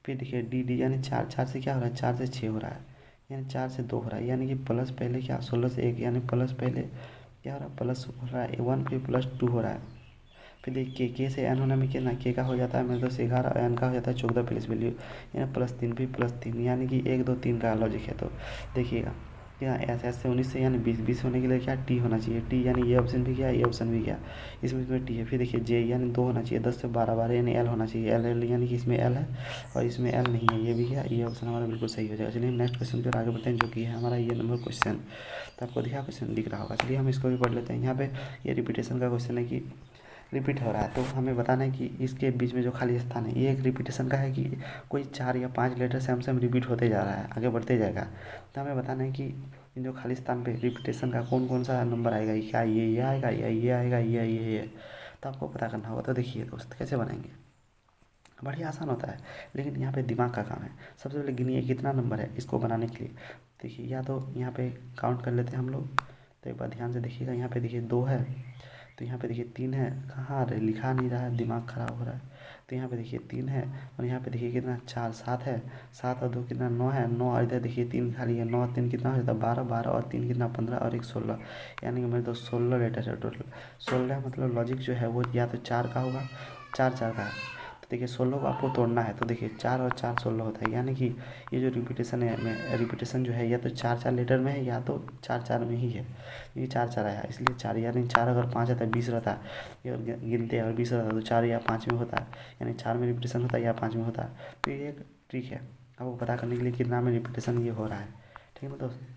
फिर देखिए डी यानी 4 4 से क्या हो रहा है, 4 से 6 हो रहा है, यानी 4 से 2 हो रहा है, यानी कि प्लस पहले क्या 16 से 1 यानी प्लस पहले क्या हो रहा है, प्लस हो रहा है 1 फिर प्लस 2 हो रहा है। फिर देखिए के से एन होने में कितना, के का हो जाता है मेरे 10 11, एन का हो जाता है 14 प्लस वैल्यू यानी +3 भी +3 यानी कि 1 2 3 का लॉजिक है। तो देखिएगा यहाँ एस से 19 से यानी 20 होने के लिए क्या टी होना चाहिए, टी यानी ये ऑप्शन भी क्या, ये ऑप्शन भी क्या, इसमें टी है। फिर देखिए जे यानी 2 होना चाहिए, 10 से 12 12 यानी एल होना चाहिए, एल यानी कि इसमें एल है और इसमें एल नहीं है, ये भी क्या, ये ऑप्शन हमारा बिल्कुल सही हो जाएगा। चलिए नेक्स्ट क्वेश्चन पर आगे बढ़ते हैं, जो कि है हमारा ये नंबर क्वेश्चन। तो आपको दिखा क्वेश्चन दिख रहा होगा, चलिए हम इसको भी पढ़ लेते हैं। यहाँ पे ये रिपीटेशन का क्वेश्चन है कि रिपीट हो रहा है, तो हमें बताना है कि इसके बीच में जो खाली स्थान है, ये एक रिपीटेशन का है कि कोई 4 या 5 लेटर सेम रिपीट होते जा रहा है, आगे बढ़ते जाएगा। तो हमें बताना है कि इन जो खाली स्थान पे रिपीटेशन का कौन कौन सा नंबर आएगा, क्या ये आएगा या ये आएगा या ये। तो आपको पता करना होगा। तो देखिए दोस्त कैसे बनाएंगे, बड़ी आसान होता है, लेकिन यहाँ पे दिमाग का काम है। सबसे पहले गिनिए कितना नंबर है इसको बनाने के लिए। देखिए या तो यहाँ पे काउंट कर लेते हैं हम लोग। तो एक बार ध्यान से देखिएगा, यहाँ पे देखिए 2 है, तो यहाँ पे देखिए 3 है, कहाँ रहे लिखा नहीं रहा है, दिमाग ख़राब हो रहा है। तो यहाँ पे देखिए 3 है और यहाँ पे देखिए कितना 4 7 है, 7 और 2 कितना 9 है, 9 और इधर देखिए 3 खाली है, 9 3 कितना हो जाता है 12, 12 और 3 कितना 15 और 1 16, यानी कि मेरे तो 16 लेटर है टोटल। 16 मतलब लॉजिक जो है वो या तो 4 का होगा, 4 4 का है। तो देखिए 16 को आपको तोड़ना है, तो देखिए 4 और 4 16 होता है, यानी कि ये जो रिपीटेशन है, रिपीटेशन जो है या तो 4 4 लेटर में है या तो 4 4 में ही है। ये 4 4 आया इसलिए 4, यानी 4 अगर 5 आता है 20 रहता है, ये और गिनते हैं और 20 रहता है तो 4 या 5 में होता है, यानी 4 में रिपीटेशन होता है या 5 में होता है। तो ये एक ट्रिक है आपको पता करने के लिए कितना में रिपीटेशन ये हो रहा है, ठीक है ना दोस्त।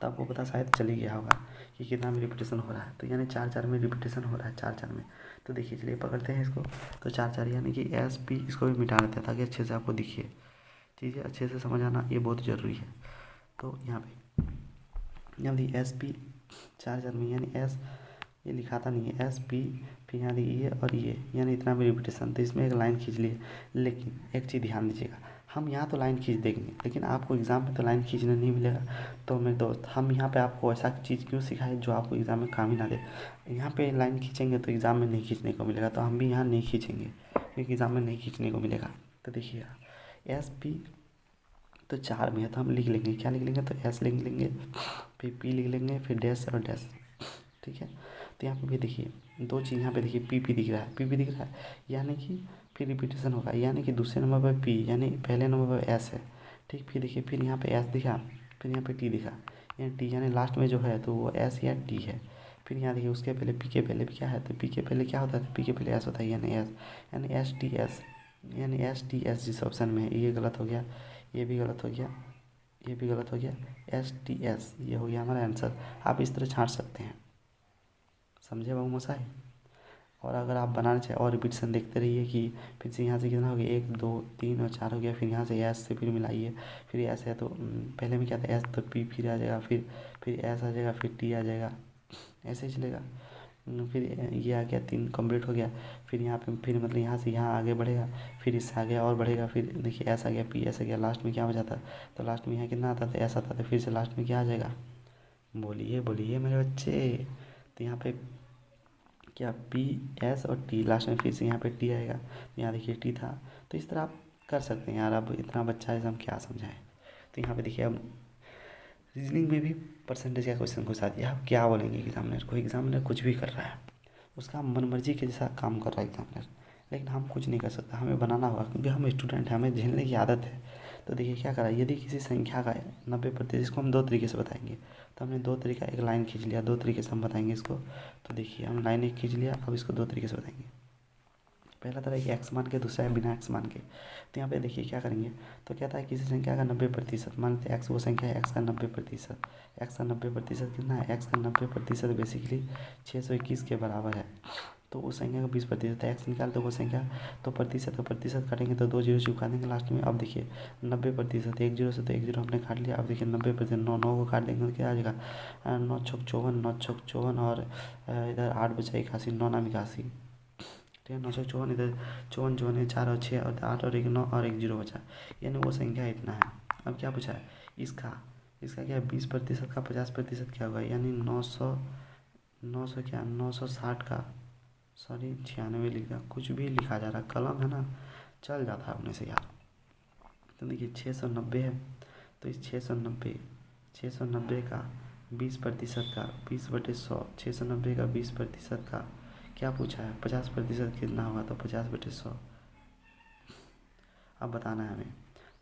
तो आपको पता शायद चल ही गया होगा कि कितना में रिपीटेशन हो रहा है, तो यानी 4 4 में रिपीटेशन हो रहा है, 4 4 में। तो देखिए चलिए पकड़ते हैं इसको, तो 4 4 यानी कि एस पी, इसको भी मिटा देते हैं ताकि अच्छे से आपको दिखे, चीज़ें अच्छे से समझ आना ये बहुत ज़रूरी है। तो यहाँ पे एस पी 4 4 में यानी एस, ये लिखाता नहीं है एस पी, फिर यहाँ देखिए ये और ये यानी इतना में रिपीटेशन, तो इसमें एक लाइन खींच लिए। लेकिन एक चीज़ ध्यान दीजिएगा, हम यहाँ तो लाइन खींच देंगे लेकिन आपको एग्ज़ाम में तो लाइन खींचने नहीं मिलेगा। तो मेरे दोस्त हम यहाँ पे आपको ऐसा चीज़ क्यों सिखाए जो आपको एग्ज़ाम में काम ही ना दे। यहाँ पे लाइन खींचेंगे तो एग्ज़ाम में नहीं खींचने को मिलेगा, तो हम भी यहाँ नहीं खींचेंगे क्योंकि एग्ज़ाम में नहीं खींचने को मिलेगा। तो देखिएगा एस पी तो 4 में है तो हम लिख लेंगे, क्या लिख लेंगे, तो एस लिख लेंगे, फिर पी लिख लेंगे, फिर डैश और डैश, ठीक है। तो यहाँ पे भी देखिए 2 चीज़, यहाँ पे देखिए पी दिख रहा है, पी दिख रहा है, यानी कि फिर रिपीटेशन होगा, यानी कि दूसरे नंबर पर पी यानी पहले नंबर पर एस है, ठीक। फिर देखिए फिर यहाँ पे एस दिखा, फिर यहाँ पे टी दिखा, यानी टी यानी लास्ट में जो है तो वो एस या टी है। फिर यहाँ देखिए उसके पहले पी के पहले भी क्या है, तो पी के पहले क्या होता है, तो पी के पहले एस होता है यानी एस टी एस, यानी एस टी एस जिस ऑप्शन में है। ये गलत हो गया, ये भी गलत हो गया, ये भी गलत हो गया, एस टी एस ये हो गया हमारा आंसर। आप इस तरह छाँट सकते हैं, समझे बाबू मसाई। और अगर आप बनाना चाहें और रिपीटेशन देखते रहिए कि फिर से यहाँ से कितना हो गया 1 2 3 और 4 हो गया, फिर यहाँ से एस से फिर मिलाइए, फिर एस है तो पहले में क्या था एस तो पी फिर आ जाएगा, फिर एस आ जाएगा, फिर टी आ जाएगा, ऐसे ही चलेगा। फिर ये आ गया 3 कंप्लीट हो गया, फिर यहाँ पे फिर मतलब यहाँ से यहाँ आगे बढ़ेगा, फिर इससे आगे और बढ़ेगा, फिर देखिए एस आ गया, पी एस आ गया, लास्ट में क्या हो जाता, तो लास्ट में यहाँ कितना आता था एस आता था, फिर से लास्ट में क्या आ जाएगा, बोलिए बोलिए मेरे बच्चे। तो यहाँ पे क्या पी एस और टी लास्ट में फिर से यहाँ पे टी आएगा, यहाँ देखिए टी था। तो इस तरह आप कर सकते हैं यार, अब इतना बच्चा है हम क्या समझाएं। तो यहाँ पे देखिए अब रीजनिंग में भी परसेंटेज का क्वेश्चन घुसा दिया, आप क्या बोलेंगे एग्जामिनर को। एग्जामिनर कुछ भी कर रहा है, उसका मन मर्जी के जैसा काम कर रहा है एग्जामिनर, लेकिन हम कुछ नहीं कर सकते, हमें बनाना होगा क्योंकि हम स्टूडेंट हैं, हमें झेलने की आदत है। तो देखिए क्या करा, यदि किसी संख्या का 90%, इसको हम दो तरीके से बताएंगे। तो हमने दो तरीका, एक लाइन खींच लिया, दो तरीके से हम बताएंगे इसको। तो देखिए हम लाइन एक खींच लिया, अब इसको दो तरीके से बताएंगे। पहला तरह है एक्स मान के, दूसरा है बिना एक्स मान के। तो यहाँ पे देखिए क्या करेंगे, तो कहता है किसी संख्या का 90%, मान लेते हैं एक्स वो संख्या है, एक्स का 90%। एक्स का 90% कितना है, एक्स का 90% बेसिकली 621 के बराबर है। तो उस संख्या का 20% एक्स निकाल दो वो संख्या, तो प्रतिशत काटेंगे तो 2 जीरो चिपका देंगे लास्ट में। अब देखिए 90%, एक जीरो से तो एक जीरो हमने काट लिया। अब देखिए 90%, नौ को काट देंगे तो क्या आ जाएगा, 9 छक 54, 9 छक 54 और इधर 8 बचा 81, 9 नाम 81, ठीक है। 9 छक 54, इधर 54 54 है 4 और 6 और 8 और 1 9 और 1 जीरो बचा, यानी वो संख्या इतना है। अब क्या पूछा है, इसका क्या है, 20% का 50% क्या होगा, यानी 900 क्या 960 का, सॉरी 96 लिखा, कुछ भी लिखा जा रहा, कलम है ना चल जाता है अपने से यार। तो देखिए 690 है, तो इस 690 का 20% का 20/100, 690 का 20% का क्या पूछा है, 50% कितना होगा, तो 50/100 अब बताना है हमें।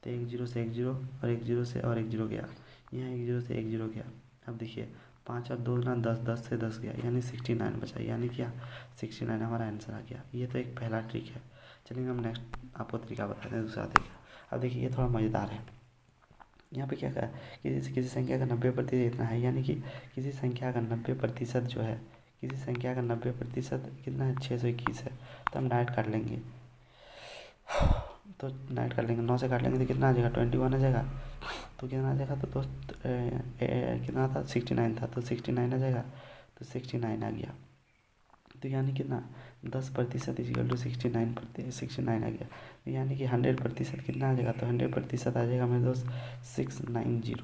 तो एक जीरो से एक जीरो और एक जीरो से और एक जीरो गया, यहाँ एक जीरो से एक जीरो गया। अब देखिए 5 और 2 ना 10, 10 से 10 गया, यानी 69 बचा, यानी क्या 69 हमारा आंसर आ गया। ये तो एक पहला ट्रिक है। चलिए हम नेक्स्ट आपको तरीका बताते हैं, दूसरा तरीका। अब देखिए ये थोड़ा मज़ेदार है। यहाँ पे क्या कहा, किसी संख्या का 90% इतना है, यानी कि किसी संख्या का 90% जो है, किसी संख्या का 90% कितना है, 621 है। तो हम डायरेक्ट काट लेंगे, तो डायरेक्ट काट लेंगे, 9 से काट लेंगे तो कितना आ जाएगा, 21 आ जाएगा। तो कितना आ जाएगा, तो दोस्त कितना था, 69 था, तो 69 आ जाएगा, तो 69 आ गया। तो यानी कितना 10% इक्वल टू 69 आ गया, तो यानी कि 100% कितना आ जाएगा, तो 100% आ जाएगा मेरे दोस्त 690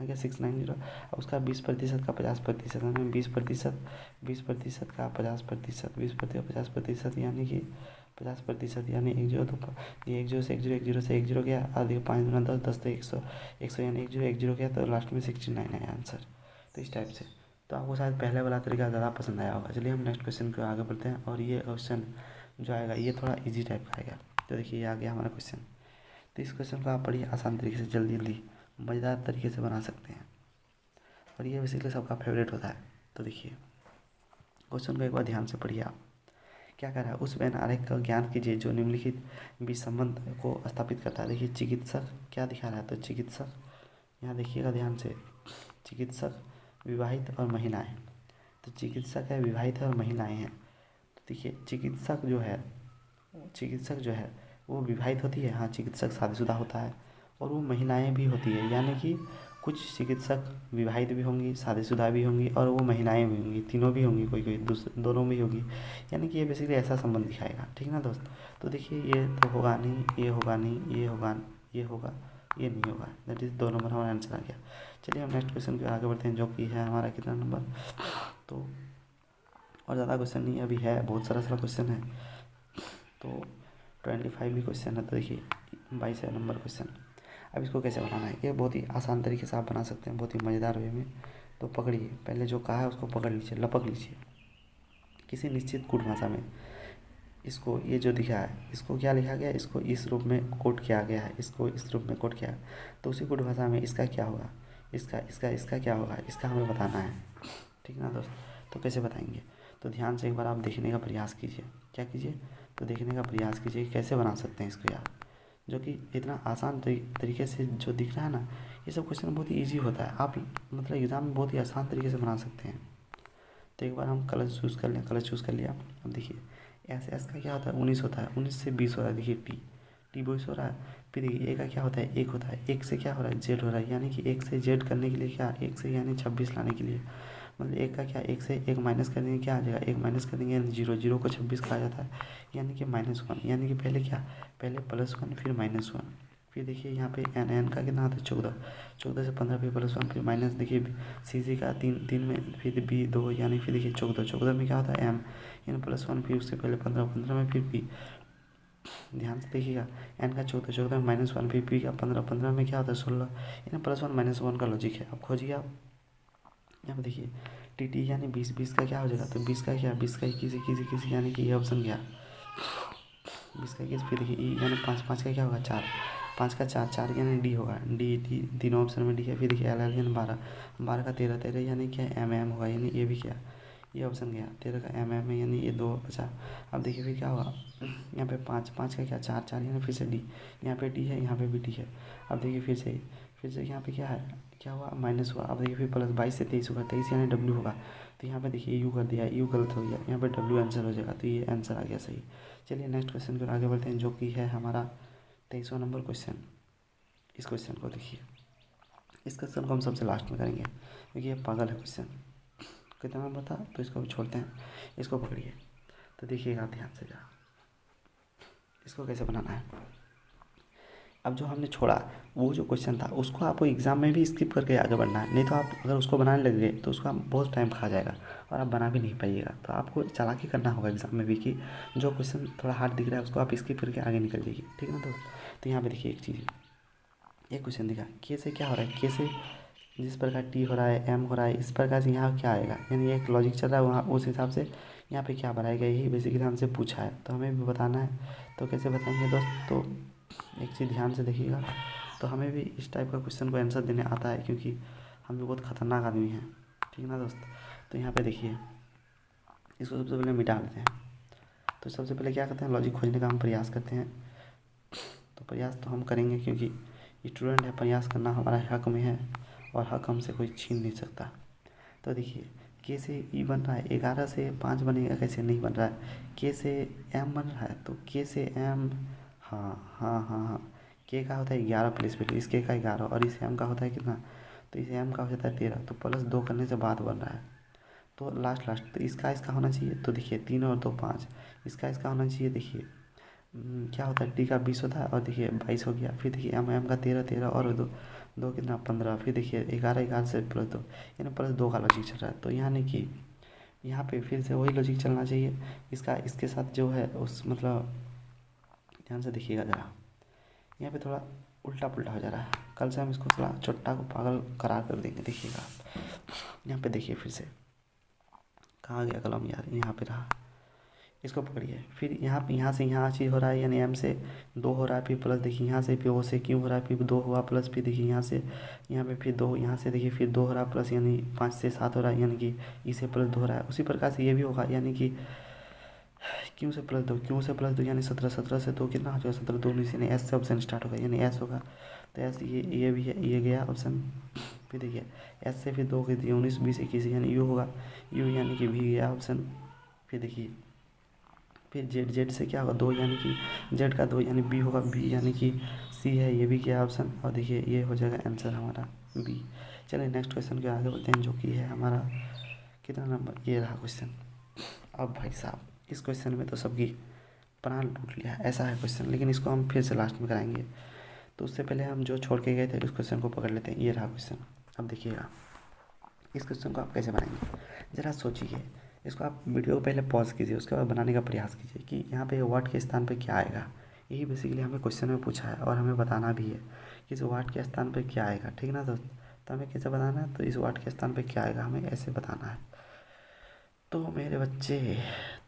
आ गया, 690। और उसका 20% का 50% हमें 20% का 50%, 50% यानी कि 50%, यानी एक जीरो, तो ये एक जीरो से एक जीरो, एक जीरो से एक जीरो गया, आधे 5 दूना 10, 10 तो 100, 100 यानी एक जीरो गया, तो लास्ट में 69 आया आंसर। तो इस टाइप से। तो आपको शायद पहले वाला तरीका ज़्यादा पसंद आया होगा। चलिए हम नेक्स्ट क्वेश्चन को आगे बढ़ते हैं, और ये क्वेश्चन जो आएगा ये थोड़ा इजी टाइप का आएगा। तो देखिए ये आ गया हमारा क्वेश्चन। तो इस क्वेश्चन को आप बड़ी आसान तरीके से जल्दी जल्दी मज़ेदार तरीके से बना सकते हैं, और ये बेसिकली सबका फेवरेट होता है। तो देखिए क्वेश्चन को एक बार ध्यान से पढ़िए आप। क्या कर रहा है, उस वेन आरेख का ज्ञान कीजिए जो निम्नलिखित बीच संबंध को स्थापित करता है। देखिए चिकित्सक क्या दिखा रहा है, तो चिकित्सक यहाँ देखिएगा ध्यान से, चिकित्सक विवाहित और महिलाएं। तो चिकित्सक है, विवाहित है और महिलाएं हैं। तो देखिए चिकित्सक जो है वो विवाहित होती है, हाँ चिकित्सक शादीशुदा होता है, और वो महिलाएं भी होती है, यानी कि कुछ चिकित्सक विवाहित भी होंगी, शादीशुदा भी होंगी, और वो महिलाएं भी होंगी, तीनों भी होंगी, कोई दोनों भी होगी। यानी कि ये बेसिकली ऐसा संबंध दिखाएगा, ठीक ना दोस्त। तो देखिए ये तो होगा नहीं, ये होगा नहीं, ये होगा, ये होगा, ये नहीं होगा, दैट इज़ 2 नंबर हमारा आंसर आ गया। चलिए हम नेक्स्ट क्वेश्चन पे आगे बढ़ते हैं, जो कि है हमारा कितना नंबर। तो और ज़्यादा क्वेश्चन नहीं अभी है, बहुत सारा क्वेश्चन है। तो 25 भी क्वेश्चन है। तो देखिए 22 नंबर क्वेश्चन। अब इसको कैसे बनाना है, ये बहुत ही आसान तरीके से आप बना सकते हैं, बहुत ही मज़ेदार वे में। तो पकड़िए, पहले जो कहा है उसको पकड़ लीजिए, लपक लीजिए। किसी निश्चित कूट भाषा में इसको, ये जो दिखा है इसको क्या लिखा गया, इसको इस रूप में कोट किया गया है, इसको इस रूप में कोट किया है। तो उसी कूट भाषा में इसका क्या होगा, इसका क्या होगा, इसका हमें बताना है, ठीक ना दोस्त। तो कैसे बताएंगे, तो ध्यान से एक बार आप देखने का प्रयास कीजिए। क्या कीजिए, तो देखने का प्रयास कीजिए कि कैसे बना सकते हैं इसको यार, जो कि इतना आसान तरीके से जो दिख रहा है ना, ये सब क्वेश्चन बहुत ही ईजी होता है, आप मतलब एग्ज़ाम में बहुत ही आसान तरीके से बना सकते हैं। तो एक बार हम कलर चूज़ कर लें, कलर चूज़ कर लिया। अब देखिए एस का क्या होता है, 19 होता है, 19 से 20 हो रहा है, देखिए टी 20 हो रहा है। फिर देखिए ए का क्या होता है, 1 होता है, 1 से क्या हो रहा है, जेड हो रहा है, यानी कि 1 से जेड करने के लिए क्या, 1 से यानी 26 लाने के लिए, मतलब 1 का क्या, 1 से 1 माइनस कर देंगे क्या आ जाएगा, 1 माइनस कर देंगे यानी 0, 0 को 26 कहा जाता है, यानी कि -1, यानी कि पहले क्या, पहले +1 फिर -1। फिर देखिए यहाँ पे एन का कितना आता है, 14, 14 से 15 फिर +1 फिर माइनस, देखिए सी का 3 में फिर बी 2, यानी फिर देखिए 14 में क्या होता है एम, यानी +1 फिर उससे पहले 15 में फिर बी। ध्यान से देखिएगा, एन का 14 में -1 फिर बी का 15 में क्या होता है 16, यानी +1 -1 का लॉजिक है। अब खोजिए आप, यहाँ पर देखिए टी यानी 20 का क्या हो जाएगा, तो 20 का क्या, 20 का 21 यानी कि ये ऑप्शन गया, 20 का 21। फिर देखिए ई यानी 5 का क्या होगा 4, 5 का 4 4 यानी डी होगा, डी तीनों ऑप्शन में डी है। फिर देखिए एल एल यानी 12 12 का 13 13 यानी क्या एम एम होगा, यानी ये भी क्या ये ऑप्शन गया 13 का एम एम है, यानी ये 2 बचा। अब देखिए फिर क्या होगा, यहाँ पे 5 5 का क्या 4 4 यानी फिर से डी, यहाँ पे डी है, यहाँ पे भी डी है। अब देखिए फिर से यहाँ पे क्या है, क्या हुआ माइनस हुआ। अब देखिए फिर प्लस 22 से 23 होगा, 23 यानी डब्ल्यू होगा। तो यहाँ पे देखिए यू कर दिया, यू गलत हो गया, यहाँ पे डब्ल्यू आंसर हो जाएगा। तो ये आंसर आ गया सही। चलिए नेक्स्ट क्वेश्चन की ओर आगे बढ़ते हैं, जो कि है हमारा 23वां नंबर क्वेश्चन। इस क्वेश्चन को देखिए, इस क्वेश्चन को हम सबसे लास्ट में करेंगे क्योंकि ये पागल है क्वेश्चन। कितना नंबर था तो इसको भी छोड़ते हैं, इसको पकड़िए। तो देखिएगा ध्यान से जरा, इसको कैसे बनाना है। अब जो हमने छोड़ा वो जो क्वेश्चन था उसको आपको एग्ज़ाम में भी स्किप करके आगे बढ़ना है, नहीं तो आप अगर उसको बनाने लग गए तो उसका बहुत टाइम खा जाएगा और आप बना भी नहीं पाइएगा। तो आपको चालाकी करना होगा एग्ज़ाम में भी कि जो क्वेश्चन थोड़ा हार्ड दिख रहा है उसको आप स्किप करके आगे निकल जाइए, ठीक है ना दोस्त। तो यहाँ पे देखिए एक चीज़, एक क्वेश्चन दिखा, के से क्या हो रहा है, के से जिस प्रकार टी हो रहा है, एम हो रहा है, इस प्रकार से यहाँ क्या आएगा, यानी एक लॉजिक चल रहा है वहाँ, उस हिसाब से यहाँ पे क्या बनाएगा, यही बेसिकली हमसे पूछा है। तो हमें भी बताना है, तो कैसे बताएंगे दोस्त। तो एक चीज़ ध्यान से देखिएगा, तो हमें भी इस टाइप का क्वेश्चन को आंसर देने आता है क्योंकि हम भी बहुत खतरनाक आदमी हैं, ठीक है ना दोस्त। तो यहाँ पे देखिए इसको सबसे पहले मिटा लेते हैं। तो सबसे पहले क्या करते हैं, लॉजिक खोजने का हम प्रयास करते हैं। तो प्रयास तो हम करेंगे क्योंकि स्टूडेंट है, प्रयास करना हमारा हक में है और हक हमसे कोई छीन नहीं सकता। तो देखिए के से ई बन रहा है, 11 से 5 बनेगा कैसे, नहीं बन रहा है। के से एम बन रहा है, तो के से एम, हाँ हाँ हाँ हाँ, के का होता है 11 प्लस पे, इस के का 11 और इस एम का होता है कितना, तो इस एम का हो जाता है 13। तो प्लस 2 करने से बात बन रहा है। तो लास्ट तो इसका होना चाहिए। तो देखिए 3 और 2 5, इसका होना चाहिए। देखिए क्या होता है, डी का 20 होता है और देखिए 22 हो गया। फिर देखिए एम का 13 13 और दो दो कितना 15। फिर देखिए 11 11 से प्लस 2 यानी प्लस 2 का लॉजिक चल रहा है। तो यानी कि यहाँ पे फिर से वही लॉजिक चलना चाहिए, इसका इसके साथ जो है उस मतलब ध्यान से देखिएगा ज़रा, यहाँ पे थोड़ा उल्टा पुल्टा हो जा रहा है। कल से हम इसको थोड़ा चुट्टा को पागल करार कर देंगे, देखिएगा। यहाँ पे देखिए फिर से कहाँ गया कलम यार, यहाँ पे रहा, इसको पकड़िए। फिर यहाँ से यहाँ चीज़ हो रहा है, यानी एम से 2 हो रहा है, फिर प्लस देखिए यहाँ से फिर ओ से क्यों हो रहा है, फिर 2 हुआ प्लस, फिर देखिए यहाँ से यहाँ पे फिर 2, यहाँ से देखिए फिर 2 हो रहा है प्लस, यानी 5 से 7 हो रहा है, यानी कि इसे प्लस 2 हो रहा है। उसी प्रकार से ये भी होगा, यानी कि क्यों से प्लस 2, क्यों से प्लस 2 यानी 17 17 से 2 कितना हो जाएगा 17 2 नीचे, यानी एस से ऑप्शन स्टार्ट होगा, यानी एस होगा। तो एस ये भी है, ये गया ऑप्शन। फिर देखिए एस से फिर 2 के दिए 19 20 21 यानी यू होगा, यू यानी कि भी गया ऑप्शन। फिर देखिए फिर जेड, जेड से क्या होगा 2 यानी कि जेड का 2 यानी बी होगा, बी यानी कि सी है, ये भी क्या ऑप्शन। और देखिए ये हो जाएगा आंसर हमारा बी। चलिए नेक्स्ट क्वेश्चन के आगे बढ़ते हैं, जो कि है हमारा कितना नंबर, ये रहा क्वेश्चन। अब भाई साहब इस क्वेश्चन में तो सबकी प्राण लूट लिया है, ऐसा है क्वेश्चन, लेकिन इसको हम फिर से लास्ट में कराएंगे। तो उससे पहले हम जो छोड़ के गए थे उस क्वेश्चन को पकड़ लेते हैं। ये रहा क्वेश्चन। अब देखिएगा इस क्वेश्चन को आप कैसे बनाएंगे, ज़रा सोचिए। इसको आप वीडियो को पहले पॉज कीजिए, उसके बाद बनाने का प्रयास कीजिए कि यहाँ पे वाट के स्थान पे क्या आएगा। यही बेसिकली हमें क्वेश्चन में पूछा है और हमें बताना भी है कि इस वाट के स्थान पे क्या आएगा, ठीक ना दोस्त। तो हमें कैसे बताना है, तो इस वाट के स्थान पे क्या आएगा हमें ऐसे बताना है। तो मेरे बच्चे,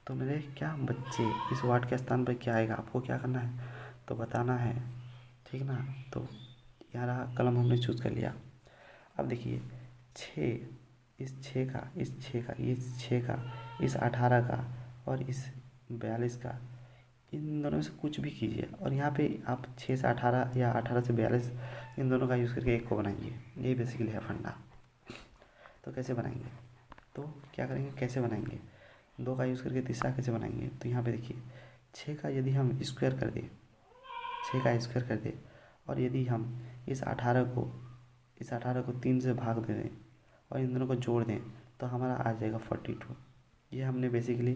तो मेरे क्या बच्चे, इस वाट के स्थान पे क्या आएगा आपको क्या करना है, तो बताना है, ठीक ना। तो यहाँ रहा कलम हमने चूज़ कर लिया। अब देखिए 6, इस 6 का, इस 6 का, इस 6 का, इस 18 का और इस 42 का, इन दोनों में से कुछ भी कीजिए और यहाँ पे आप 6 से 18 या 18 से 42 इन दोनों का यूज़ करके एक को बनाइए। यही बेसिकली है फंडा। तो कैसे बनाएंगे, तो क्या करेंगे, कैसे बनाएंगे, 2 का यूज़ करके तीसरा कैसे बनाएंगे। तो यहाँ पे देखिए 6 का यदि हम स्क्वायर कर दें, 6 का स्क्वायर कर दें और यदि हम इस 18 को 3 से भाग दे दें और इन दोनों को जोड़ दें तो हमारा आ जाएगा 42। ये हमने बेसिकली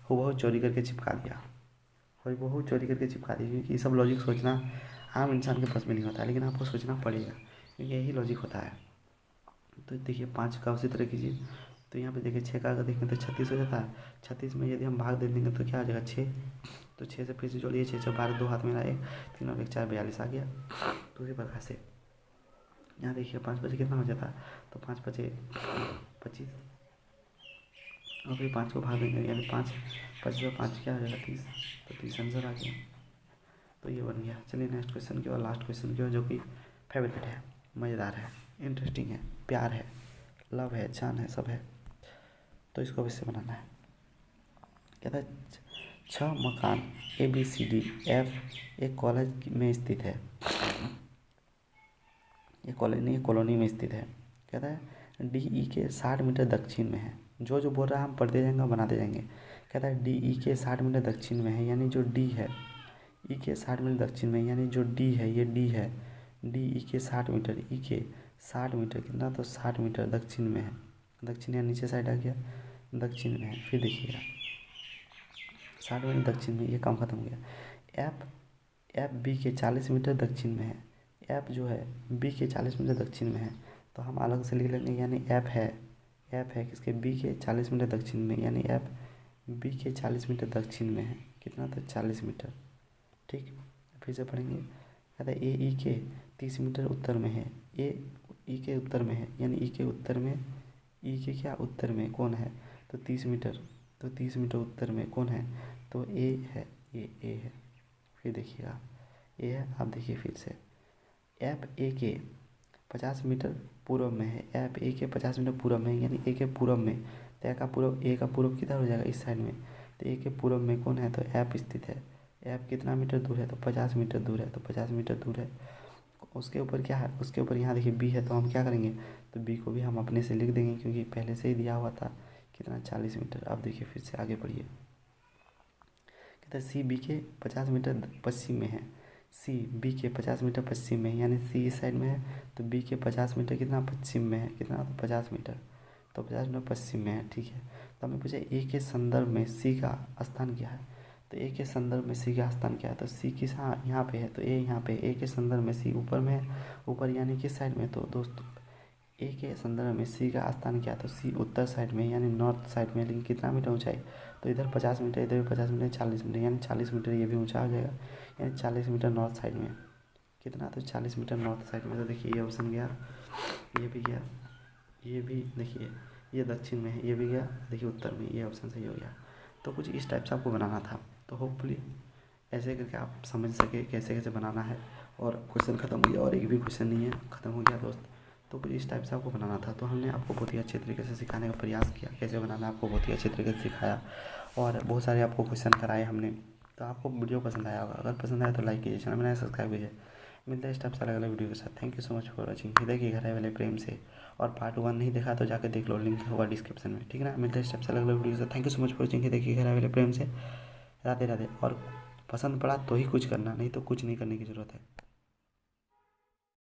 हूबहू चोरी करके चिपका दिया, हूबहू चोरी करके चिपका दिया, क्योंकि ये सब लॉजिक सोचना आम इंसान के पास में नहीं होता है, लेकिन आपको सोचना पड़ेगा क्योंकि यही लॉजिक होता है। तो देखिए 5 का उसी तरह कीजिए। तो यहाँ पे देखिए 6 का अगर देखें तो 36 हो जाता है। 36 में यदि हम भाग दे देंगे तो क्या आ जाएगा 6। तो 6 से फिर से जोड़िए, 6 6 12, 2 हाथ में रहा 1, 3 और 1 4 42 आ गया। तो उसी प्रकार से यहाँ देखिए 5 बजे कितना हो जाता है, तो 5 बजे 25 और फिर 5 को भाग देंगे, यानी 5 25 और 5 क्या हो जाएगा 30। तो 30 आंसर आ गया। तो ये बन गया। चलिए नेक्स्ट क्वेश्चन की और लास्ट क्वेश्चन की ओर, जो कि फेवरेट है, मज़ेदार है, इंटरेस्टिंग है, प्यार है, लव है, जान है, सब है। तो इसको वैसे बनाना है। कहता है 6 मकान ABCDF एक कॉलेज में स्थित है। ये कॉलेज नहीं, कॉलोनी में स्थित है। कहता है DE के 60 मीटर दक्षिण में है। जो बोल रहा है हम पढ़ते जाएंगे और बनाते जाएंगे। कहता है DE के 60 मीटर दक्षिण में है, यानी जो D है, E के 60 मीटर दक्षिण में, यानी जो D है, ये D है, DE के 60 मीटर, E के 60 मीटर कितना, तो 60 मीटर दक्षिण में है। दक्षिण या नीचे साइड आ गया, दक्षिण में है। फिर देखिएगा 60 मीटर दक्षिण में, ये काम खत्म हो गया। एफ बी के 40 मीटर दक्षिण में है। एफ जो है बी के 40 मीटर दक्षिण में है, तो हम अलग से लिख लेंगे, यानी एफ है किसके, बी के 40 मीटर दक्षिण में, यानी एफ बी के 40 मीटर दक्षिण में है। कितना, तो 40 मीटर। ठीक, फिर से पढ़ेंगे। कहता है ए ई के 30 मीटर उत्तर में है। ए ई के उत्तर में है, यानी ई के उत्तर में, ई के क्या उत्तर में कौन है, तो 30 मीटर। तो 30 मीटर उत्तर में कौन है, तो ए है, ए है। फिर देखिएगा ए है, आप देखिए फिर से एफ ए के 50 मीटर पूर्व में है। एफ ए के 50 मीटर पूर्व में, यानी ए के पूर्व में, तो ए का पूर्व किधर हो जाएगा, इस साइड में। तो ए के पूर्व में कौन है, तो एफ स्थित है। एफ कितना मीटर दूर है, तो 50 मीटर दूर है। तो 50 मीटर दूर है। उसके ऊपर क्या है, उसके ऊपर यहाँ देखिए बी है, तो हम क्या करेंगे, तो बी को भी हम अपने से लिख देंगे, क्योंकि पहले से ही दिया हुआ था कितना, 40 मीटर। अब देखिए फिर से आगे बढ़िए। कहते हैं सी बी के 50 मीटर पश्चिम में है। सी बी के 50 मीटर पश्चिम में है, यानी सी इस साइड में है, तो बी के 50 मीटर कितना पश्चिम में है, कितना, तो 50 मीटर। तो 50 मीटर पश्चिम में है। ठीक है, तो हमें पूछा ए के संदर्भ में सी का स्थान क्या है। तो ए के संदर्भ में सी का स्थान क्या है, तो सी किस, हाँ यहाँ पे है, तो ए यहाँ पे। ए के संदर्भ में सी ऊपर में है, ऊपर यानी किस साइड में, तो दोस्तों ए के संदर्भ में सी का स्थान क्या है, तो सी उत्तर साइड में, यानी नॉर्थ साइड में। लेकिन कितना मीटर ऊंचाई, तो इधर 50 मीटर, इधर भी 50 मीटर, 40 मीटर, यानी 40 मीटर ये भी ऊंचा हो जाएगा, यानी 40 मीटर नॉर्थ साइड में। कितना, तो 40 मीटर नॉर्थ साइड में। तो देखिए ये ऑप्शन गया, ये भी गया, ये भी देखिए ये दक्षिण में है, ये भी गया, देखिए उत्तर में, ये ऑप्शन सही हो गया। तो कुछ इस टाइप से आपको बनाना था। तो होपफुली ऐसे करके आप समझ सके कैसे कैसे बनाना है। और क्वेश्चन ख़त्म हो गया, और एक भी क्वेश्चन नहीं है, ख़त्म हो गया दोस्त। तो कुछ इस टाइप से आपको बनाना था। तो हमने आपको बहुत ही अच्छे तरीके से सिखाने का प्रयास किया, कैसे बनाना आपको बहुत ही अच्छे तरीके से सिखाया, और बहुत सारे आपको क्वेश्चन कराए हमने। तो आपको वीडियो पसंद आया होगा। अगर पसंद आया तो लाइक कीजिए, चैनल बनाए सब्सक्राइब कीजिए। मिलता है इस टाइप से अलग अलग वीडियो के साथ। Thank you so much for watching. हृदय के गहराई वाले प्रेम से। और पार्ट 1 नहीं देखा तो जाकर देख लो, लिंक होगा डिस्क्रिप्शन में। ठीक है ना, मिलता है इस टाइप से अलग अलग वीडियो के साथ। Thank you so much for watching. हृदय के गहराई वाले प्रेम से। राधे राधे। और पसंद पड़ा तो ही कुछ करना, नहीं तो कुछ नहीं करने की ज़रूरत है।